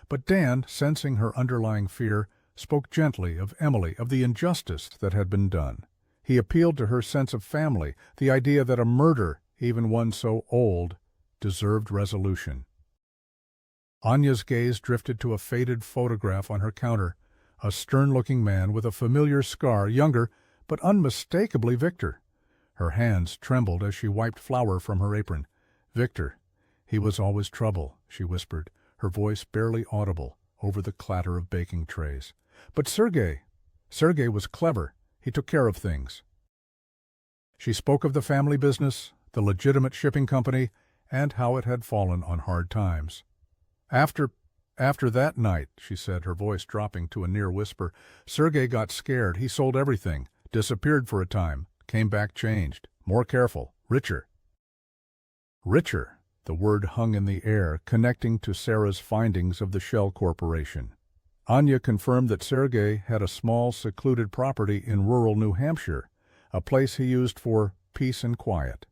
But Dan, sensing her underlying fear, spoke gently of Emily, of the injustice that had been done. He appealed to her sense of family, the idea that a murder, even one so old, deserved resolution. Anya's gaze drifted to a faded photograph on her counter, a stern-looking man with a familiar scar, younger, but unmistakably Victor. Her hands trembled as she wiped flour from her apron. "Victor, he was always trouble," she whispered, her voice barely audible over the clatter of baking trays. "But Sergei was clever. He took care of things." She spoke of the family business, the legitimate shipping company, and how it had fallen on hard times. After that night," she said, her voice dropping to a near whisper, "Sergei got scared. He sold everything, disappeared for a time, came back changed, more careful, richer." Richer, the word hung in the air, connecting to Sarah's findings of the Shell Corporation. Anya confirmed that Sergei had a small, secluded property in rural New Hampshire, a place he used for peace and quiet.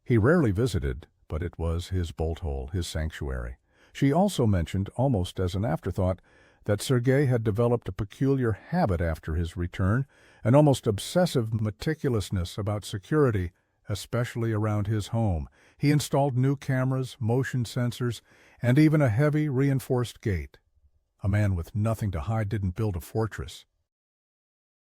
He rarely visited, but it was his bolt hole, his sanctuary. She also mentioned, almost as an afterthought, that Sergei had developed a peculiar habit after his return, an almost obsessive meticulousness about security, especially around his home. He installed new cameras, motion sensors, and even a heavy, reinforced gate. A man with nothing to hide didn't build a fortress.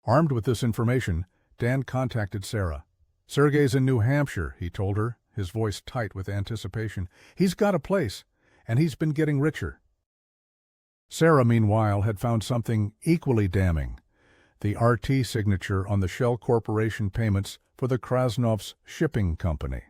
Armed with this information, Dan contacted Sarah. "Sergei's in New Hampshire," he told her, his voice tight with anticipation. "He's got a place, and he's been getting richer." Sarah, meanwhile, had found something equally damning: the RT signature on the Shell Corporation payments for the Krasnovs shipping company.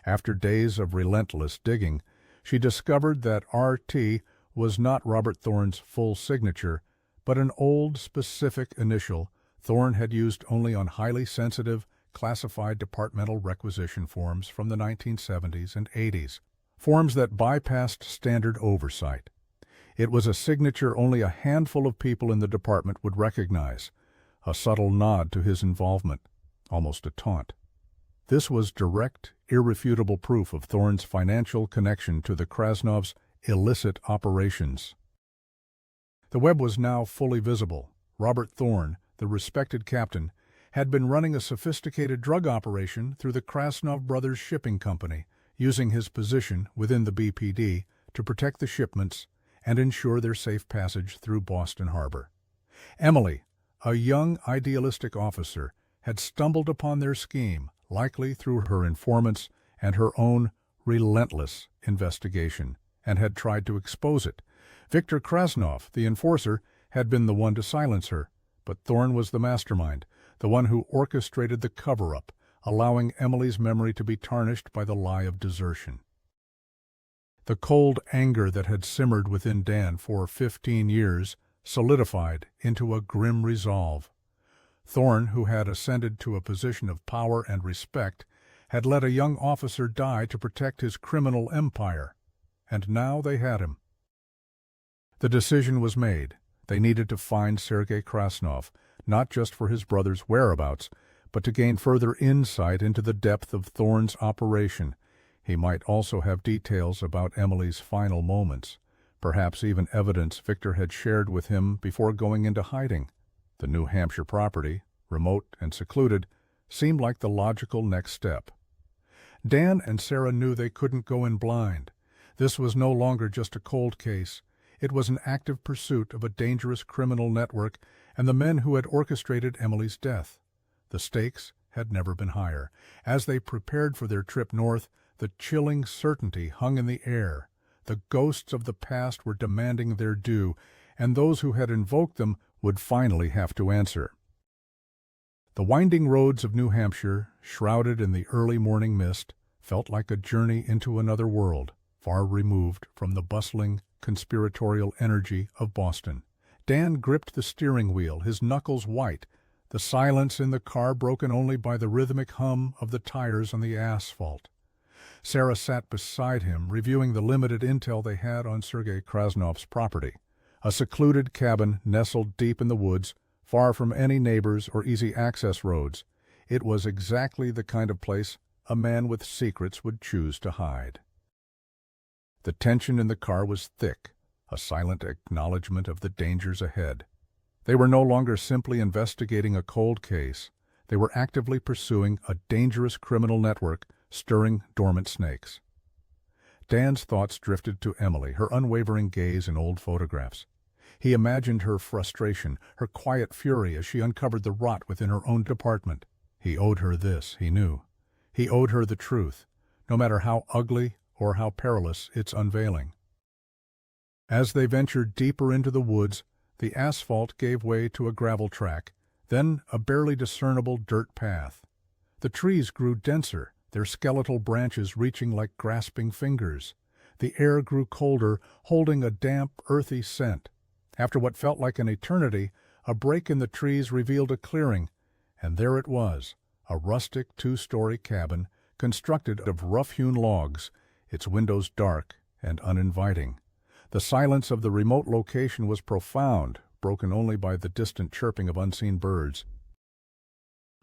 After days of relentless digging, she discovered that RT was not Robert Thorne's full signature, but an old, specific initial Thorne had used only on highly sensitive, classified departmental requisition forms from the 1970s and 80s, forms that bypassed standard oversight. It was a signature only a handful of people in the department would recognize, a subtle nod to his involvement, almost a taunt. This was direct, irrefutable proof of Thorne's financial connection to the Krasnovs' illicit operations. The web was now fully visible. Robert Thorne, the respected captain, had been running a sophisticated drug operation through the Krasnov Brothers Shipping Company, using his position within the BPD to protect the shipments and ensure their safe passage through Boston Harbor. Emily, a young, idealistic officer, had stumbled upon their scheme, likely through her informants and her own relentless investigation, and had tried to expose it. Victor Krasnov, the enforcer, had been the one to silence her, but Thorne was the mastermind, the one who orchestrated the cover-up, allowing Emily's memory to be tarnished by the lie of desertion. The cold anger that had simmered within Dan for 15 years solidified into a grim resolve. Thorne, who had ascended to a position of power and respect, had let a young officer die to protect his criminal empire, and now they had him. The decision was made. They needed to find Sergei Krasnov, not just for his brother's whereabouts, but to gain further insight into the depth of Thorne's operation. He might also have details about Emily's final moments, perhaps even evidence Victor had shared with him before going into hiding. The New Hampshire property, remote and secluded, seemed like the logical next step. Dan and Sarah knew they couldn't go in blind. This was no longer just a cold case. It was an active pursuit of a dangerous criminal network and the men who had orchestrated Emily's death. The stakes had never been higher. As they prepared for their trip north, the chilling certainty hung in the air. The ghosts of the past were demanding their due, and those who had invoked them would finally have to answer. The winding roads of New Hampshire, shrouded in the early morning mist, felt like a journey into another world, far removed from the bustling, conspiratorial energy of Boston. Dan gripped the steering wheel, his knuckles white, the silence in the car broken only by the rhythmic hum of the tires on the asphalt. Sarah sat beside him, reviewing the limited intel they had on Sergei Krasnov's property. A secluded cabin nestled deep in the woods, far from any neighbors or easy access roads. It was exactly the kind of place a man with secrets would choose to hide. The tension in the car was thick, a silent acknowledgement of the dangers ahead. They were no longer simply investigating a cold case. They were actively pursuing a dangerous criminal network, stirring dormant snakes. Dan's thoughts drifted to Emily, her unwavering gaze in old photographs. He imagined her frustration, her quiet fury as she uncovered the rot within her own department. He owed her this, he knew. He owed her the truth, no matter how ugly or how perilous its unveiling. As they ventured deeper into the woods, the asphalt gave way to a gravel track, then a barely discernible dirt path. The trees grew denser, their skeletal branches reaching like grasping fingers. The air grew colder, holding a damp, earthy scent. After what felt like an eternity, a break in the trees revealed a clearing, and there it was, a rustic two-story cabin constructed of rough-hewn logs, its windows dark and uninviting. The silence of the remote location was profound, broken only by the distant chirping of unseen birds.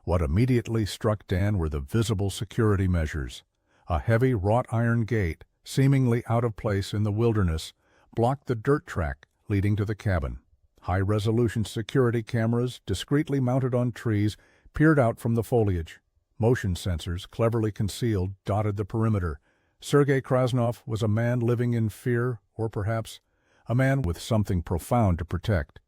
What immediately struck Dan were the visible security measures. A heavy wrought-iron gate, seemingly out of place in the wilderness, blocked the dirt track leading to the cabin. High-resolution security cameras, discreetly mounted on trees, peered out from the foliage. Motion sensors, cleverly concealed, dotted the perimeter. Sergei Krasnov was a man living in fear, or perhaps a man with something profound to protect.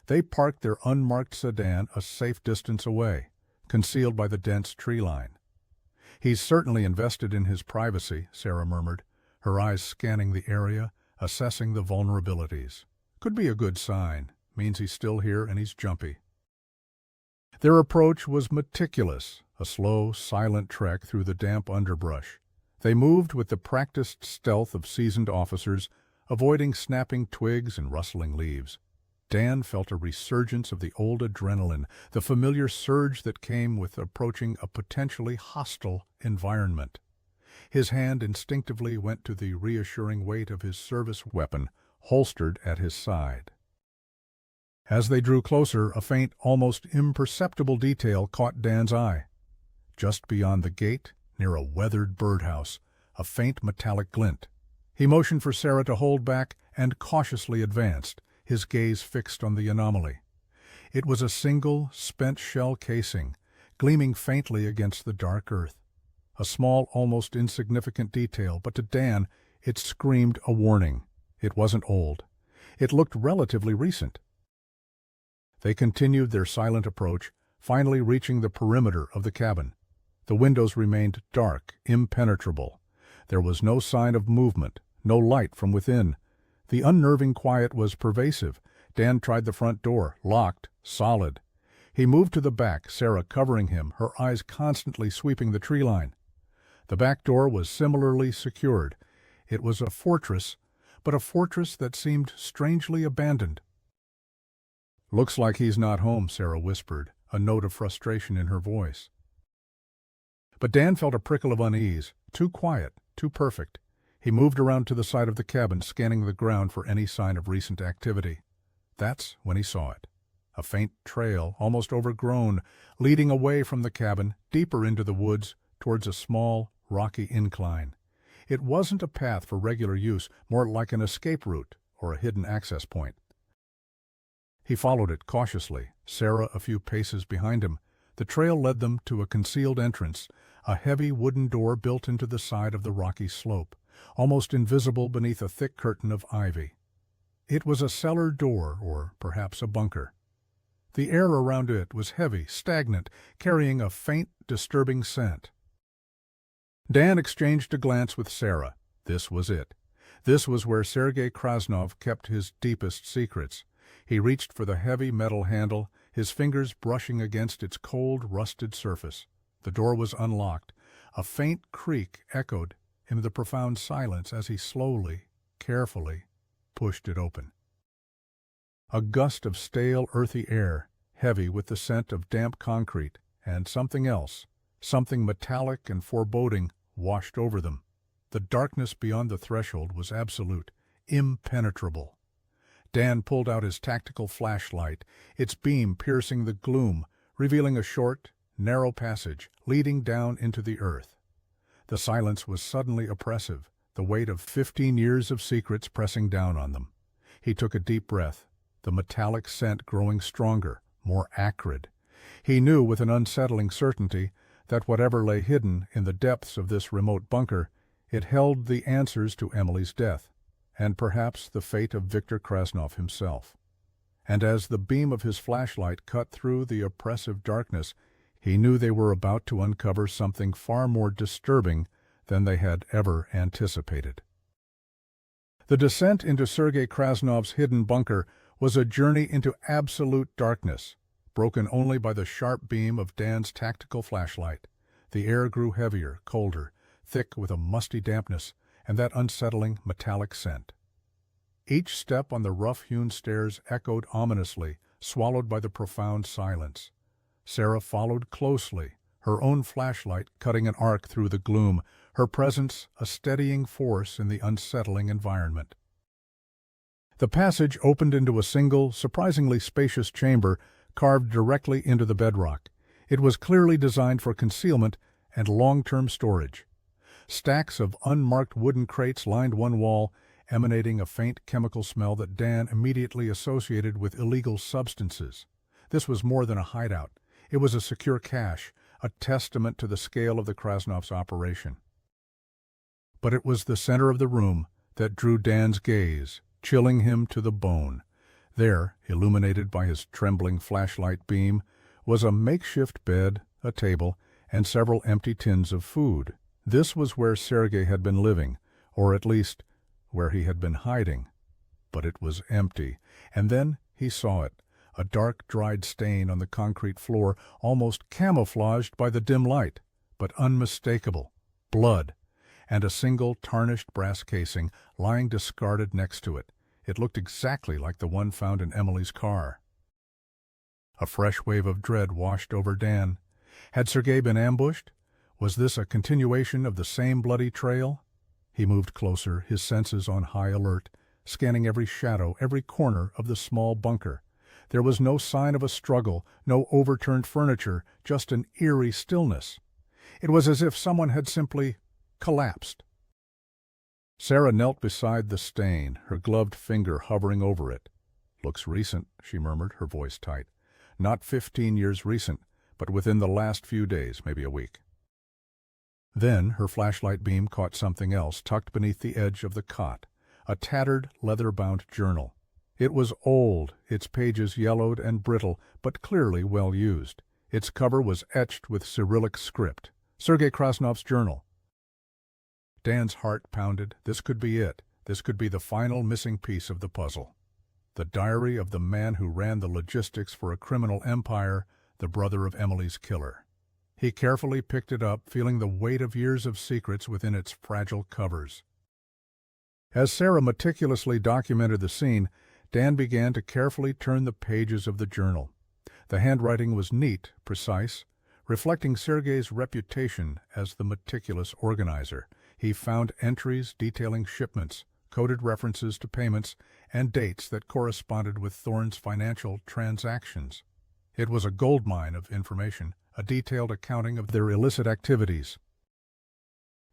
They parked their unmarked sedan a safe distance away, concealed by the dense tree line. "He's certainly invested in his privacy," Sarah murmured, her eyes scanning the area, assessing the vulnerabilities. "Could be a good sign. Means he's still here and he's jumpy." Their approach was meticulous, a slow, silent trek through the damp underbrush. They moved with the practiced stealth of seasoned officers, avoiding snapping twigs and rustling leaves. Dan felt a resurgence of the old adrenaline, the familiar surge that came with approaching a potentially hostile environment. His hand instinctively went to the reassuring weight of his service weapon, holstered at his side. As they drew closer, a faint, almost imperceptible detail caught Dan's eye. Just beyond the gate, near a weathered birdhouse, a faint metallic glint. He motioned for Sarah to hold back and cautiously advanced, his gaze fixed on the anomaly. It was a single, spent shell casing, gleaming faintly against the dark earth. A small, almost insignificant detail, but to Dan, it screamed a warning. It wasn't old. It looked relatively recent. They continued their silent approach, finally reaching the perimeter of the cabin. The windows remained dark, impenetrable. There was no sign of movement, no light from within. The unnerving quiet was pervasive. Dan tried the front door, locked, solid. He moved to the back, Sarah covering him, her eyes constantly sweeping the tree line. The back door was similarly secured. It was a fortress, but a fortress that seemed strangely abandoned. "Looks like he's not home," Sarah whispered, a note of frustration in her voice. But Dan felt a prickle of unease. Too quiet, too perfect. He moved around to the side of the cabin, scanning the ground for any sign of recent activity. That's when he saw it. a faint trail, almost overgrown, leading away from the cabin, deeper into the woods, towards a small, rocky incline. It wasn't a path for regular use, more like an escape route or a hidden access point. He followed it cautiously, Sarah a few paces behind him. The trail led them to a concealed entrance, a heavy wooden door built into the side of the rocky slope, almost invisible beneath a thick curtain of ivy. It was a cellar door, or perhaps a bunker. The air around it was heavy, stagnant, carrying a faint, disturbing scent. Dan exchanged a glance with Sarah. This was it. This was where Sergei Krasnov kept his deepest secrets. He reached for the heavy metal handle, his fingers brushing against its cold, rusted surface. The door was unlocked. A faint creak echoed in the profound silence as he slowly, carefully pushed it open. A gust of stale, earthy air, heavy with the scent of damp concrete, and something else, something metallic and foreboding, washed over them. The darkness beyond the threshold was absolute, impenetrable. Dan pulled out his tactical flashlight, its beam piercing the gloom, revealing a short, narrow passage leading down into the earth. The silence was suddenly oppressive, the weight of 15 years of secrets pressing down on them. He took a deep breath, the metallic scent growing stronger, more acrid. He knew with an unsettling certainty that whatever lay hidden in the depths of this remote bunker, it held the answers to Emily's death, and perhaps the fate of Viktor Krasnov himself. And as the beam of his flashlight cut through the oppressive darkness, he knew they were about to uncover something far more disturbing than they had ever anticipated. The descent into Sergei Krasnov's hidden bunker was a journey into absolute darkness, broken only by the sharp beam of Dan's tactical flashlight. The air grew heavier, colder, thick with a musty dampness and that unsettling metallic scent. Each step on the rough-hewn stairs echoed ominously, swallowed by the profound silence. Sarah followed closely, her own flashlight cutting an arc through the gloom, her presence a steadying force in the unsettling environment. The passage opened into a single, surprisingly spacious chamber carved directly into the bedrock. It was clearly designed for concealment and long-term storage. Stacks of unmarked wooden crates lined one wall, emanating a faint chemical smell that Dan immediately associated with illegal substances. This was more than a hideout. It was a secure cache, a testament to the scale of the Krasnovs' operation. But it was the center of the room that drew Dan's gaze, chilling him to the bone. There, illuminated by his trembling flashlight beam, was a makeshift bed, a table, and several empty tins of food. This was where Sergei had been living, or at least where he had been hiding. But it was empty, and then he saw it, a dark, dried stain on the concrete floor, almost camouflaged by the dim light, but unmistakable. Blood, and a single tarnished brass casing lying discarded next to it. It looked exactly like the one found in Emily's car. A fresh wave of dread washed over Dan. Had Sergei been ambushed? Was this a continuation of the same bloody trail? He moved closer, his senses on high alert, scanning every shadow, every corner of the small bunker. There was no sign of a struggle, no overturned furniture, just an eerie stillness. It was as if someone had simply collapsed. Sarah knelt beside the stain, her gloved finger hovering over it. "Looks recent," she murmured, her voice tight. "Not 15 years recent, but within the last few days, maybe a week." Then her flashlight beam caught something else tucked beneath the edge of the cot, a tattered, leather-bound journal. It was old, its pages yellowed and brittle, but clearly well used. Its cover was etched with Cyrillic script. Sergei Krasnov's journal. Dan's heart pounded. This could be it. This could be the final missing piece of the puzzle. The diary of the man who ran the logistics for a criminal empire, the brother of Emily's killer. He carefully picked it up, feeling the weight of years of secrets within its fragile covers. As Sarah meticulously documented the scene, Dan began to carefully turn the pages of the journal. The handwriting was neat, precise, reflecting Sergei's reputation as the meticulous organizer. He found entries detailing shipments, coded references to payments, and dates that corresponded with Thorne's financial transactions. It was a goldmine of information, a detailed accounting of their illicit activities.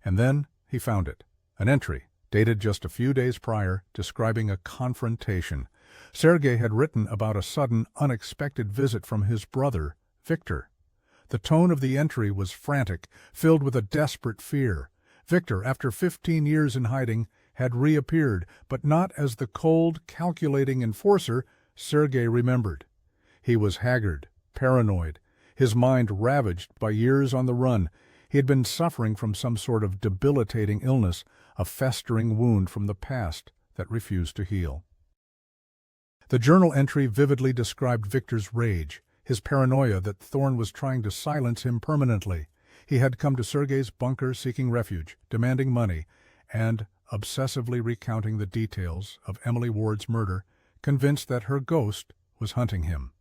And then he found it, an entry, dated just a few days prior, describing a confrontation. Sergei had written about a sudden, unexpected visit from his brother, Victor. The tone of the entry was frantic, filled with a desperate fear. Victor, after 15 years in hiding, had reappeared, but not as the cold, calculating enforcer Sergei remembered. He was haggard, paranoid, his mind ravaged by years on the run. He had been suffering from some sort of debilitating illness, a festering wound from the past that refused to heal. The journal entry vividly described Victor's rage, his paranoia that Thorne was trying to silence him permanently. He had come to Sergei's bunker seeking refuge, demanding money, and obsessively recounting the details of Emily Ward's murder, convinced that her ghost was hunting him.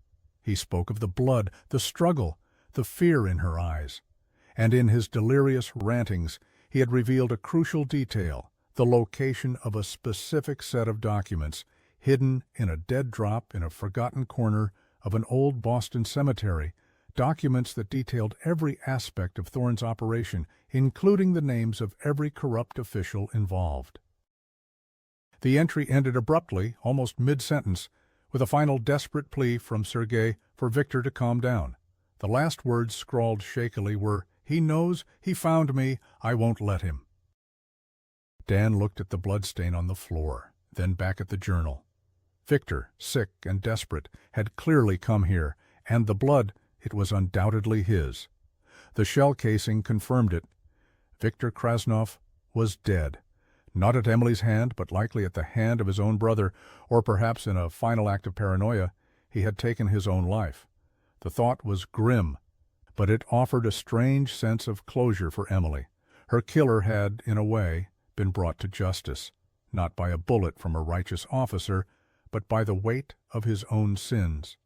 He spoke of the blood, the struggle, the fear in her eyes. And in his delirious rantings, he had revealed a crucial detail, the location of a specific set of documents, hidden in a dead drop in a forgotten corner of an old Boston cemetery, documents that detailed every aspect of Thorne's operation, including the names of every corrupt official involved. The entry ended abruptly, almost mid-sentence, with a final desperate plea from Sergei for Victor to calm down. The last words scrawled shakily were, "He knows, he found me, I won't let him." Dan looked at the bloodstain on the floor, then back at the journal. Victor, sick and desperate, had clearly come here, and the blood, it was undoubtedly his. The shell casing confirmed it. Victor Krasnov was dead, not at Emily's hand, but likely at the hand of his own brother, or perhaps in a final act of paranoia, he had taken his own life. The thought was grim, but it offered a strange sense of closure for Emily. Her killer had, in a way, been brought to justice, not by a bullet from a righteous officer, but by the weight of his own sins.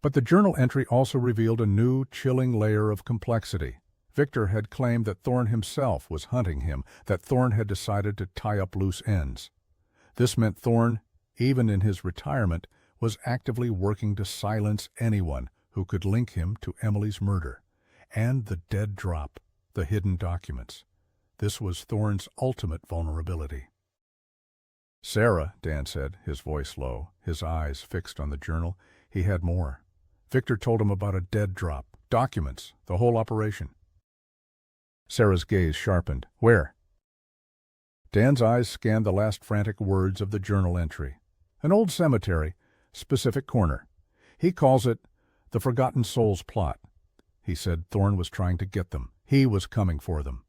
But the journal entry also revealed a new, chilling layer of complexity. Victor had claimed that Thorne himself was hunting him, that Thorne had decided to tie up loose ends. This meant Thorne, even in his retirement, was actively working to silence anyone who could link him to Emily's murder. And the dead drop, the hidden documents. This was Thorne's ultimate vulnerability. "Sarah," Dan said, his voice low, his eyes fixed on the journal. He had more. Victor told him about a dead drop, documents, the whole operation. Sarah's gaze sharpened. "Where?" Dan's eyes scanned the last frantic words of the journal entry. "An old cemetery, specific corner. He calls it the Forgotten Souls plot." He said Thorne was trying to get them. He was coming for them.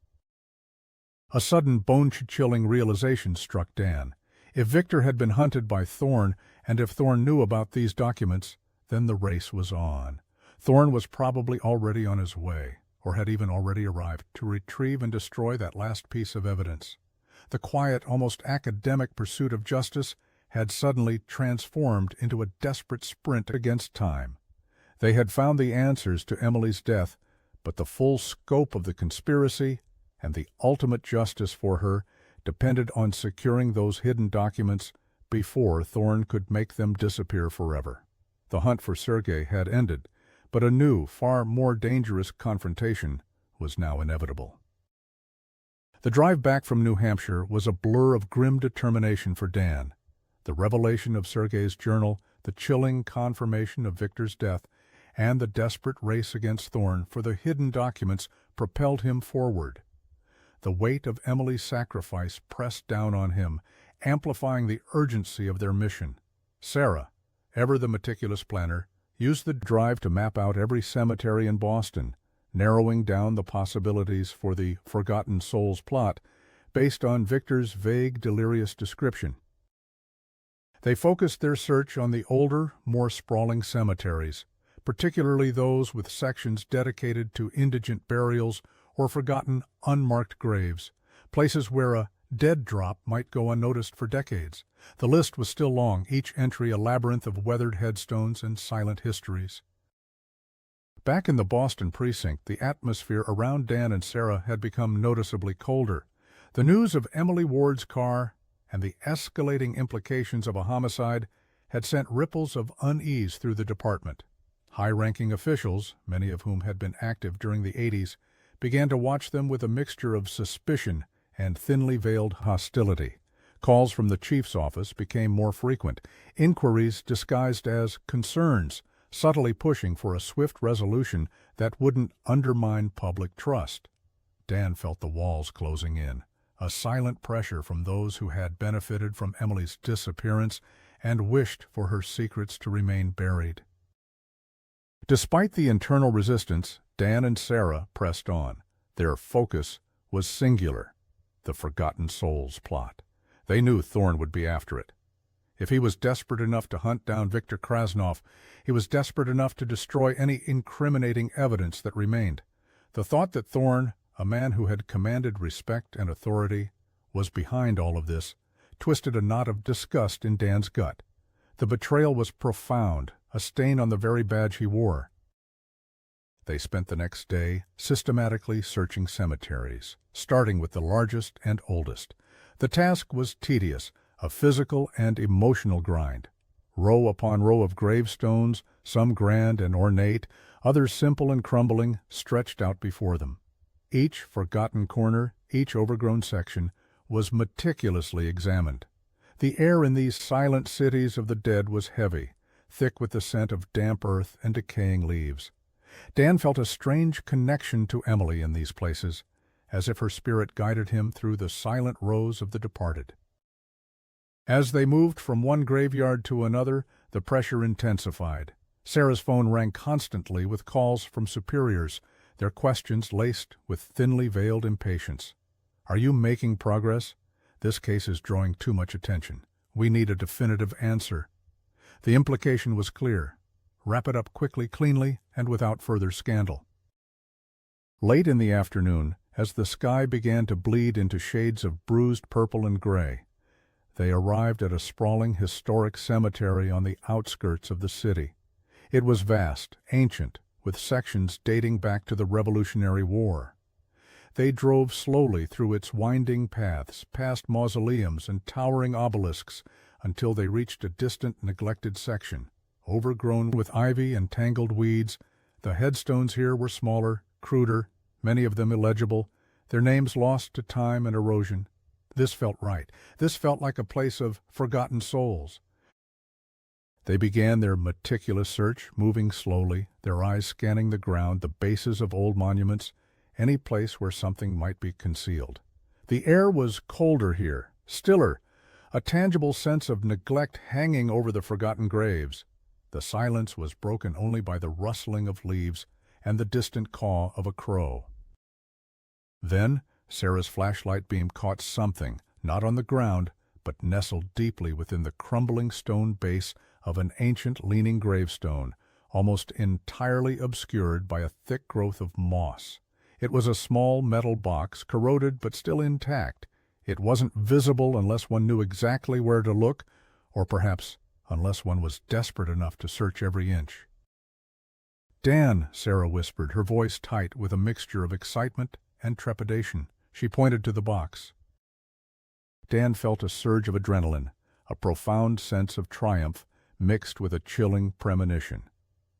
A sudden bone-chilling realization struck Dan. If Victor had been hunted by Thorne, and if Thorne knew about these documents, then the race was on. Thorne was probably already on his way, or had even already arrived, to retrieve and destroy that last piece of evidence. The quiet, almost academic pursuit of justice had suddenly transformed into a desperate sprint against time. They had found the answers to Emily's death, but the full scope of the conspiracy and the ultimate justice for her depended on securing those hidden documents before Thorne could make them disappear forever. The hunt for Sergei had ended, but a new, far more dangerous confrontation was now inevitable. The drive back from New Hampshire was a blur of grim determination for Dan. The revelation of Sergei's journal, the chilling confirmation of Victor's death, and the desperate race against Thorne for the hidden documents propelled him forward. The weight of Emily's sacrifice pressed down on him, amplifying the urgency of their mission. Sarah, ever the meticulous planner, used the drive to map out every cemetery in Boston, narrowing down the possibilities for the Forgotten Souls plot based on Victor's vague, delirious description. They focused their search on the older, more sprawling cemeteries, particularly those with sections dedicated to indigent burials or forgotten, unmarked graves, places where a dead drop might go unnoticed for decades. The list was still long, each entry a labyrinth of weathered headstones and silent histories. Back in the Boston precinct, the atmosphere around Dan and Sarah had become noticeably colder. The news of Emily Ward's car and the escalating implications of a homicide had sent ripples of unease through the department. High-ranking officials, many of whom had been active during the 80s, began to watch them with a mixture of suspicion and thinly veiled hostility. Calls from the chief's office became more frequent, inquiries disguised as concerns, subtly pushing for a swift resolution that wouldn't undermine public trust. Dan felt the walls closing in, a silent pressure from those who had benefited from Emily's disappearance and wished for her secrets to remain buried. Despite the internal resistance, Dan and Sarah pressed on. Their focus was singular: the Forgotten Souls plot. They knew Thorne would be after it. If he was desperate enough to hunt down Viktor Krasnov, he was desperate enough to destroy any incriminating evidence that remained. The thought that Thorne, a man who had commanded respect and authority, was behind all of this twisted a knot of disgust in Dan's gut. The betrayal was profound, a stain on the very badge he wore. They spent the next day systematically searching cemeteries, starting with the largest and oldest. The task was tedious, a physical and emotional grind. Row upon row of gravestones, some grand and ornate, others simple and crumbling, stretched out before them. Each forgotten corner, each overgrown section, was meticulously examined. The air in these silent cities of the dead was heavy, thick with the scent of damp earth and decaying leaves. Dan felt a strange connection to Emily in these places, as if her spirit guided him through the silent rows of the departed. As they moved from one graveyard to another, the pressure intensified. Sarah's phone rang constantly with calls from superiors, their questions laced with thinly veiled impatience. "Are you making progress? This case is drawing too much attention. We need a definitive answer." The implication was clear: wrap it up quickly, cleanly, and without further scandal. Late in the afternoon, as the sky began to bleed into shades of bruised purple and gray, they arrived at a sprawling historic cemetery on the outskirts of the city. It was vast, ancient, with sections dating back to the Revolutionary War. They drove slowly through its winding paths, past mausoleums and towering obelisks, until they reached a distant, neglected section. Overgrown with ivy and tangled weeds, the headstones here were smaller, cruder, many of them illegible, their names lost to time and erosion. This felt right. This felt like a place of forgotten souls. They began their meticulous search, moving slowly, their eyes scanning the ground, the bases of old monuments, any place where something might be concealed. The air was colder here, stiller, a tangible sense of neglect hanging over the forgotten graves. The silence was broken only by the rustling of leaves and the distant caw of a crow. Then Sarah's flashlight beam caught something, not on the ground, but nestled deeply within the crumbling stone base of an ancient leaning gravestone, almost entirely obscured by a thick growth of moss. It was a small metal box, corroded but still intact. It wasn't visible unless one knew exactly where to look, or perhaps unless one was desperate enough to search every inch. "Dan," Sarah whispered, her voice tight with a mixture of excitement and trepidation. She pointed to the box. Dan felt a surge of adrenaline, a profound sense of triumph mixed with a chilling premonition.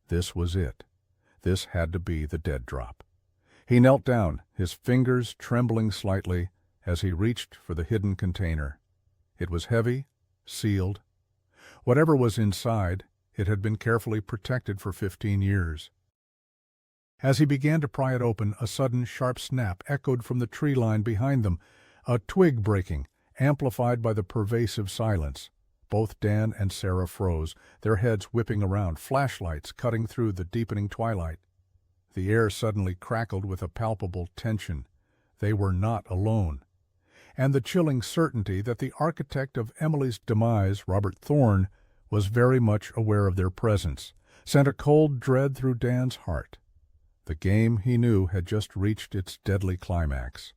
This was it. This had to be the dead drop. He knelt down, his fingers trembling slightly as he reached for the hidden container. It was heavy, sealed. Whatever was inside, it had been carefully protected for 15 years. As he began to pry it open, a sudden sharp snap echoed from the tree line behind them, a twig breaking, amplified by the pervasive silence. Both Dan and Sarah froze, their heads whipping around, flashlights cutting through the deepening twilight. The air suddenly crackled with a palpable tension. They were not alone. And the chilling certainty that the architect of Emily's demise, Robert Thorne, was very much aware of their presence, sent a cold dread through Dan's heart. The game, he knew, had just reached its deadly climax.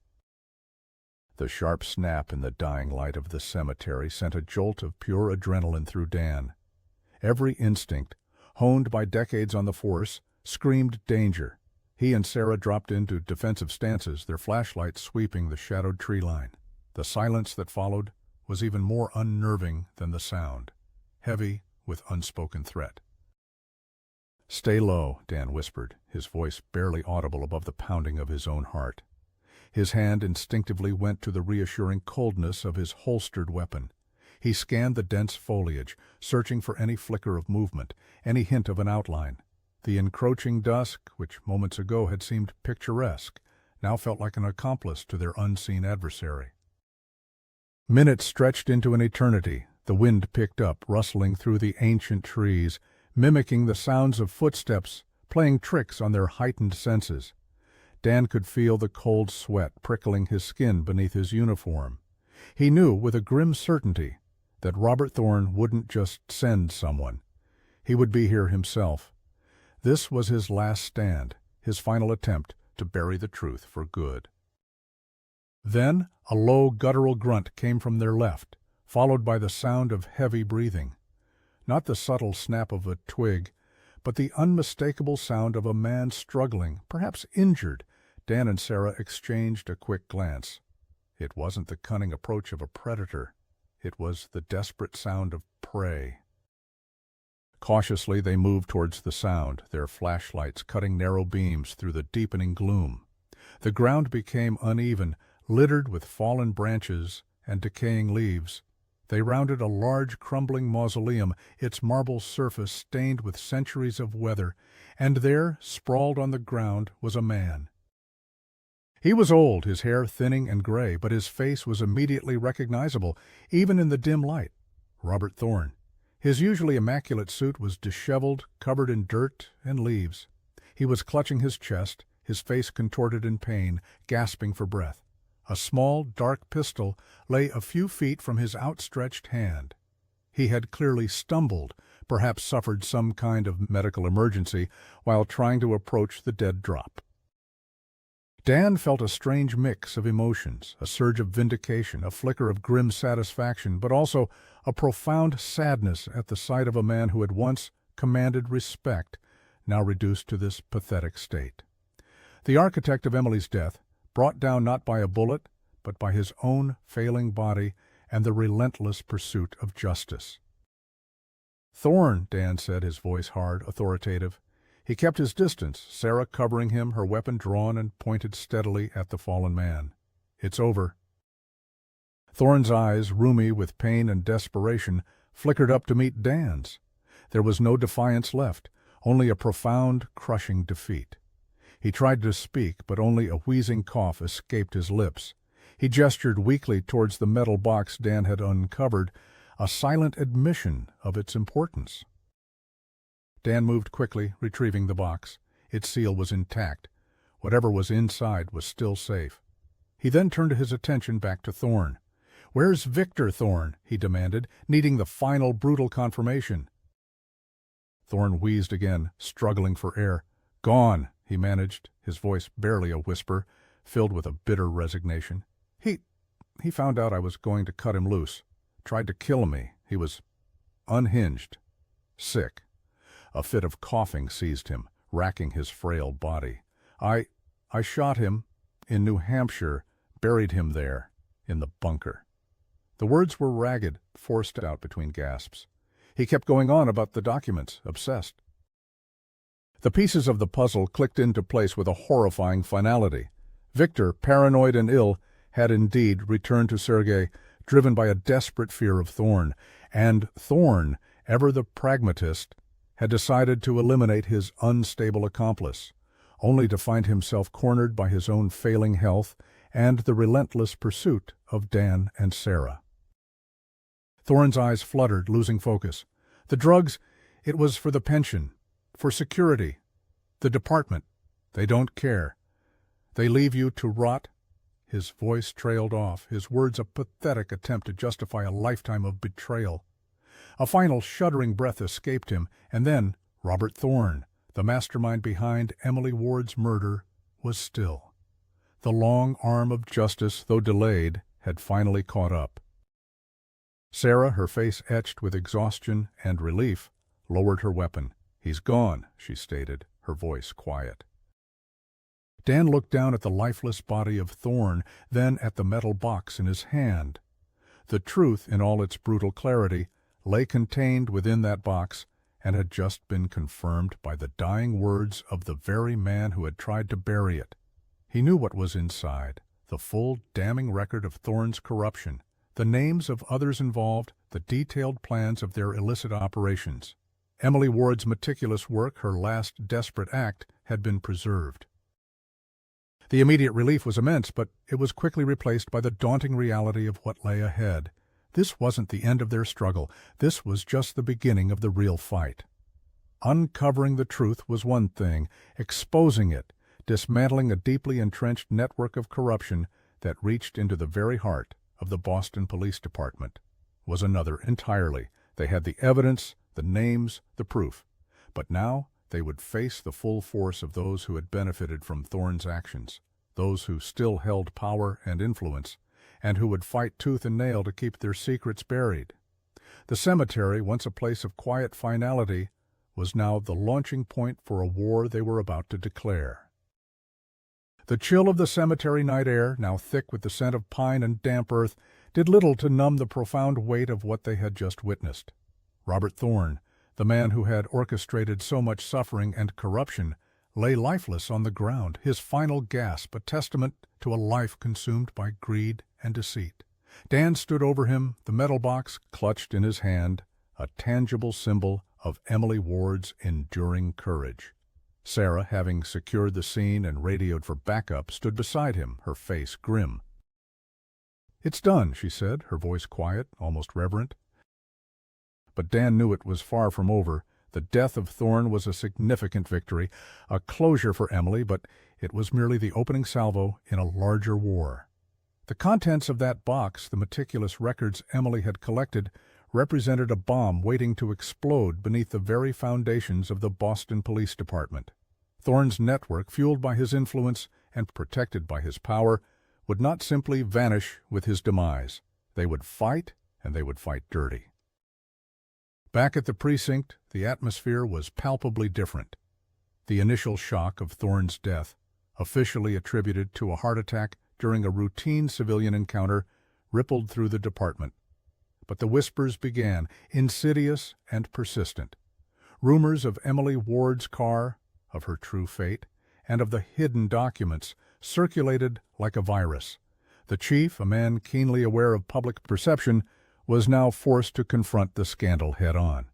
The sharp snap in the dying light of the cemetery sent a jolt of pure adrenaline through Dan. Every instinct, honed by decades on the force, screamed danger. He and Sarah dropped into defensive stances, their flashlights sweeping the shadowed tree line. The silence that followed was even more unnerving than the sound, heavy with unspoken threat. "Stay low," Dan whispered, his voice barely audible above the pounding of his own heart. His hand instinctively went to the reassuring coldness of his holstered weapon. He scanned the dense foliage, searching for any flicker of movement, any hint of an outline. The encroaching dusk, which moments ago had seemed picturesque, now felt like an accomplice to their unseen adversary. Minutes stretched into an eternity. The wind picked up, rustling through the ancient trees, mimicking the sounds of footsteps, playing tricks on their heightened senses. Dan could feel the cold sweat prickling his skin beneath his uniform. He knew with a grim certainty that Robert Thorne wouldn't just send someone. He would be here himself. This was his last stand, his final attempt to bury the truth for good. Then a low guttural grunt came from their left, followed by the sound of heavy breathing. Not the subtle snap of a twig, but the unmistakable sound of a man struggling, perhaps injured. Dan and Sarah exchanged a quick glance. It wasn't the cunning approach of a predator. It was the desperate sound of prey. Cautiously they moved towards the sound, their flashlights cutting narrow beams through the deepening gloom. The ground became uneven, littered with fallen branches and decaying leaves. They rounded a large crumbling mausoleum, its marble surface stained with centuries of weather, and there, sprawled on the ground, was a man. He was old, his hair thinning and gray, but his face was immediately recognizable, even in the dim light. Robert Thorne. His usually immaculate suit was disheveled, covered in dirt and leaves. He was clutching his chest, his face contorted in pain, gasping for breath. A small, dark pistol lay a few feet from his outstretched hand. He had clearly stumbled, perhaps suffered some kind of medical emergency, while trying to approach the dead drop. Dan felt a strange mix of emotions, a surge of vindication, a flicker of grim satisfaction, but also a profound sadness at the sight of a man who had once commanded respect, now reduced to this pathetic state. The architect of Emily's death, brought down not by a bullet, but by his own failing body and the relentless pursuit of justice. "Thorne," Dan said, his voice hard, authoritative. He kept his distance, Sarah covering him, her weapon drawn and pointed steadily at the fallen man. "It's over." Thorne's eyes, rheumy with pain and desperation, flickered up to meet Dan's. There was no defiance left, only a profound, crushing defeat. He tried to speak, but only a wheezing cough escaped his lips. He gestured weakly towards the metal box Dan had uncovered, a silent admission of its importance. Dan moved quickly, retrieving the box. Its seal was intact. Whatever was inside was still safe. He then turned his attention back to Thorne. "Where's Victor, Thorne?" he demanded, needing the final brutal confirmation. Thorne wheezed again, struggling for air. "Gone," he managed, his voice barely a whisper, filled with a bitter resignation. He found out I was going to cut him loose. Tried to kill me. He was unhinged. Sick. A fit of coughing seized him, racking his frail body. I shot him in New Hampshire, buried him there, in the bunker." The words were ragged, forced out between gasps. He kept going on about the documents, obsessed. The pieces of the puzzle clicked into place with a horrifying finality. Victor, paranoid and ill, had indeed returned to Sergei, driven by a desperate fear of Thorne, and Thorne, ever the pragmatist, had decided to eliminate his unstable accomplice, only to find himself cornered by his own failing health and the relentless pursuit of Dan and Sarah. Thorne's eyes fluttered, losing focus. "The drugs, it was for the pension, for security. The department, they don't care. They leave you to rot." His voice trailed off, his words a pathetic attempt to justify a lifetime of betrayal. A final shuddering breath escaped him, and then Robert Thorne, the mastermind behind Emily Ward's murder, was still. The long arm of justice, though delayed, had finally caught up. Sarah, her face etched with exhaustion and relief, lowered her weapon. "He's gone," she stated, her voice quiet. Dan looked down at the lifeless body of Thorne, then at the metal box in his hand. The truth, in all its brutal clarity, lay contained within that box and had just been confirmed by the dying words of the very man who had tried to bury it. He knew what was inside, the full, damning record of Thorne's corruption, the names of others involved, the detailed plans of their illicit operations. Emily Ward's meticulous work, her last desperate act, had been preserved. The immediate relief was immense, but it was quickly replaced by the daunting reality of what lay ahead. This wasn't the end of their struggle. This was just the beginning of the real fight. Uncovering the truth was one thing. Exposing it, dismantling a deeply entrenched network of corruption that reached into the very heart of the Boston Police Department, was another entirely. They had the evidence, the names, the proof. But now they would face the full force of those who had benefited from Thorne's actions, those who still held power and influence, and who would fight tooth and nail to keep their secrets buried. The cemetery, once a place of quiet finality, was now the launching point for a war they were about to declare. The chill of the cemetery night air, now thick with the scent of pine and damp earth, did little to numb the profound weight of what they had just witnessed. Robert Thorne, the man who had orchestrated so much suffering and corruption, lay lifeless on the ground, his final gasp a testament to a life consumed by greed and deceit. Dan stood over him, the metal box clutched in his hand, a tangible symbol of Emily Ward's enduring courage. Sarah, having secured the scene and radioed for backup, stood beside him, her face grim. "It's done," she said, her voice quiet, almost reverent. But Dan knew it was far from over. The death of Thorne was a significant victory, a closure for Emily, but it was merely the opening salvo in a larger war. The contents of that box, the meticulous records Emily had collected, represented a bomb waiting to explode beneath the very foundations of the Boston Police Department. Thorne's network, fueled by his influence and protected by his power, would not simply vanish with his demise. They would fight, and they would fight dirty. Back at the precinct, the atmosphere was palpably different. The initial shock of Thorne's death, officially attributed to a heart attack during a routine civilian encounter, rippled through the department. But the whispers began, insidious and persistent. Rumors of Emily Ward's car, of her true fate, and of the hidden documents circulated like a virus. The chief, a man keenly aware of public perception, was now forced to confront the scandal head-on.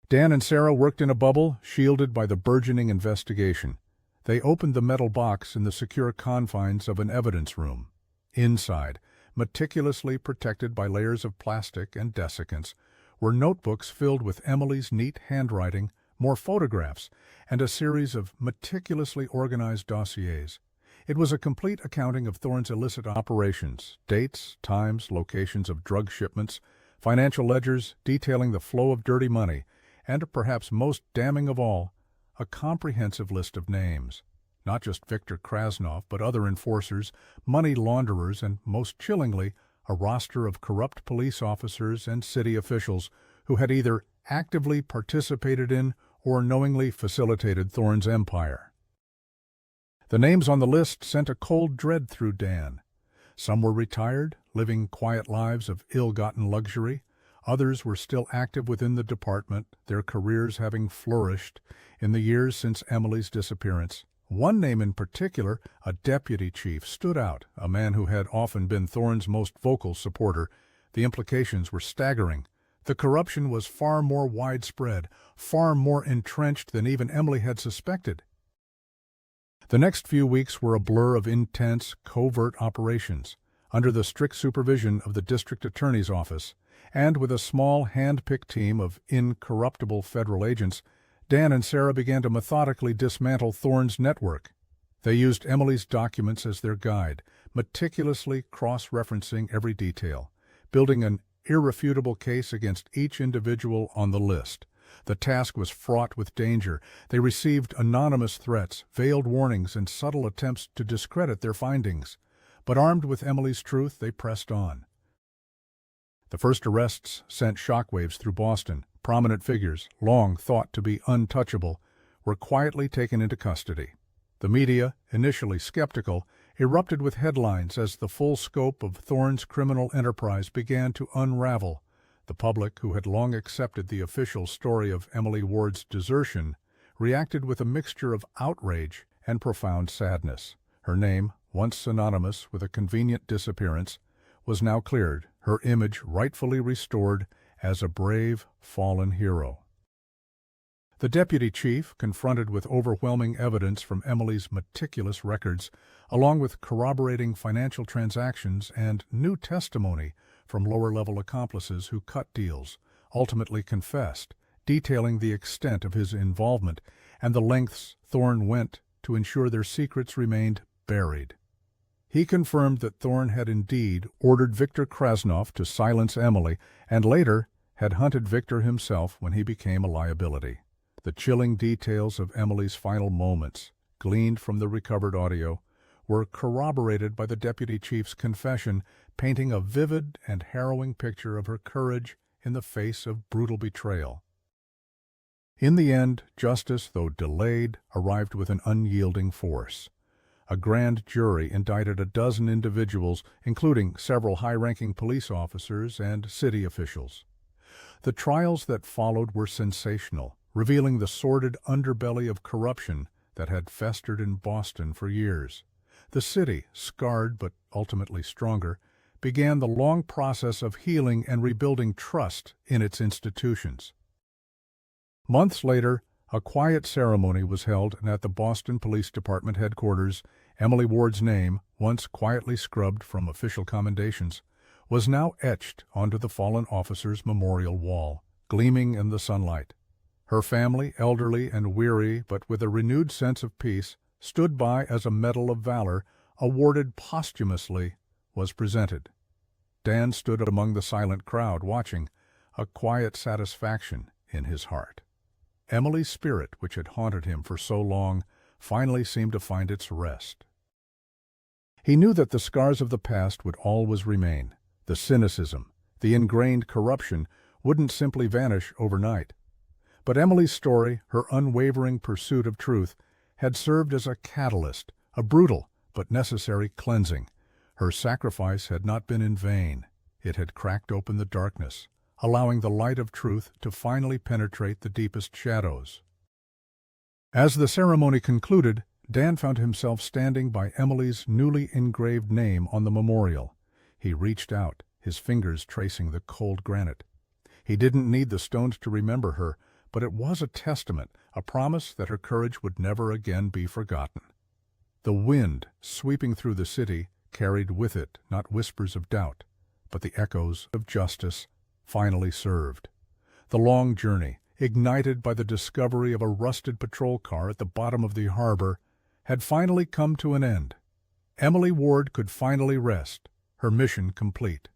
Dan and Sarah worked in a bubble, shielded by the burgeoning investigation. They opened the metal box in the secure confines of an evidence room. Inside, meticulously protected by layers of plastic and desiccants, were notebooks filled with Emily's neat handwriting, more photographs, and a series of meticulously organized dossiers. It was a complete accounting of Thorne's illicit operations, dates, times, locations of drug shipments, financial ledgers detailing the flow of dirty money, and, perhaps most damning of all, a comprehensive list of names. Not just Victor Krasnov, but other enforcers, money launderers, and, most chillingly, a roster of corrupt police officers and city officials who had either actively participated in or knowingly facilitated Thorne's empire. The names on the list sent a cold dread through Dan. Some were retired, living quiet lives of ill-gotten luxury. Others were still active within the department, their careers having flourished in the years since Emily's disappearance. One name in particular, a deputy chief, stood out, a man who had often been Thorne's most vocal supporter. The implications were staggering. The corruption was far more widespread, far more entrenched than even Emily had suspected. The next few weeks were a blur of intense, covert operations, under the strict supervision of the district attorney's office, and with a small, hand-picked team of incorruptible federal agents, Dan and Sarah began to methodically dismantle Thorne's network. They used Emily's documents as their guide, meticulously cross-referencing every detail, building an irrefutable case against each individual on the list. The task was fraught with danger. They received anonymous threats, veiled warnings, and subtle attempts to discredit their findings. But armed with Emily's truth, they pressed on. The first arrests sent shockwaves through Boston. Prominent figures, long thought to be untouchable, were quietly taken into custody. The media, initially skeptical, erupted with headlines as the full scope of Thorne's criminal enterprise began to unravel. The public, who had long accepted the official story of Emily Ward's desertion, reacted with a mixture of outrage and profound sadness. Her name, once synonymous with a convenient disappearance, was now cleared, her image rightfully restored as a brave, fallen hero. The deputy chief, confronted with overwhelming evidence from Emily's meticulous records, along with corroborating financial transactions and new testimony from lower-level accomplices who cut deals, ultimately confessed, detailing the extent of his involvement and the lengths Thorne went to ensure their secrets remained buried. He confirmed that Thorne had indeed ordered Victor Krasnov to silence Emily and later had hunted Victor himself when he became a liability. The chilling details of Emily's final moments, gleaned from the recovered audio, were corroborated by the deputy chief's confession, painting a vivid and harrowing picture of her courage in the face of brutal betrayal. In the end, justice, though delayed, arrived with an unyielding force. A grand jury indicted a dozen individuals, including several high-ranking police officers and city officials. The trials that followed were sensational, revealing the sordid underbelly of corruption that had festered in Boston for years. The city, scarred but ultimately stronger, began the long process of healing and rebuilding trust in its institutions. Months later, a quiet ceremony was held at the Boston Police Department headquarters. Emily Ward's name, once quietly scrubbed from official commendations, was now etched onto the fallen officer's memorial wall, gleaming in the sunlight. Her family, elderly and weary but with a renewed sense of peace, stood by as a Medal of Valor, awarded posthumously, was presented. Dan stood among the silent crowd, watching, a quiet satisfaction in his heart. Emily's spirit, which had haunted him for so long, finally seemed to find its rest. He knew that the scars of the past would always remain. The cynicism, the ingrained corruption, wouldn't simply vanish overnight. But Emily's story, her unwavering pursuit of truth, had served as a catalyst, a brutal but necessary cleansing. Her sacrifice had not been in vain. It had cracked open the darkness, allowing the light of truth to finally penetrate the deepest shadows. As the ceremony concluded, Dan found himself standing by Emily's newly engraved name on the memorial. He reached out, his fingers tracing the cold granite. He didn't need the stones to remember her, but it was a testament, a promise that her courage would never again be forgotten. The wind, sweeping through the city, carried with it not whispers of doubt, but the echoes of justice finally served. The long journey, ignited by the discovery of a rusted patrol car at the bottom of the harbor, had finally come to an end. Emily Ward could finally rest, her mission complete.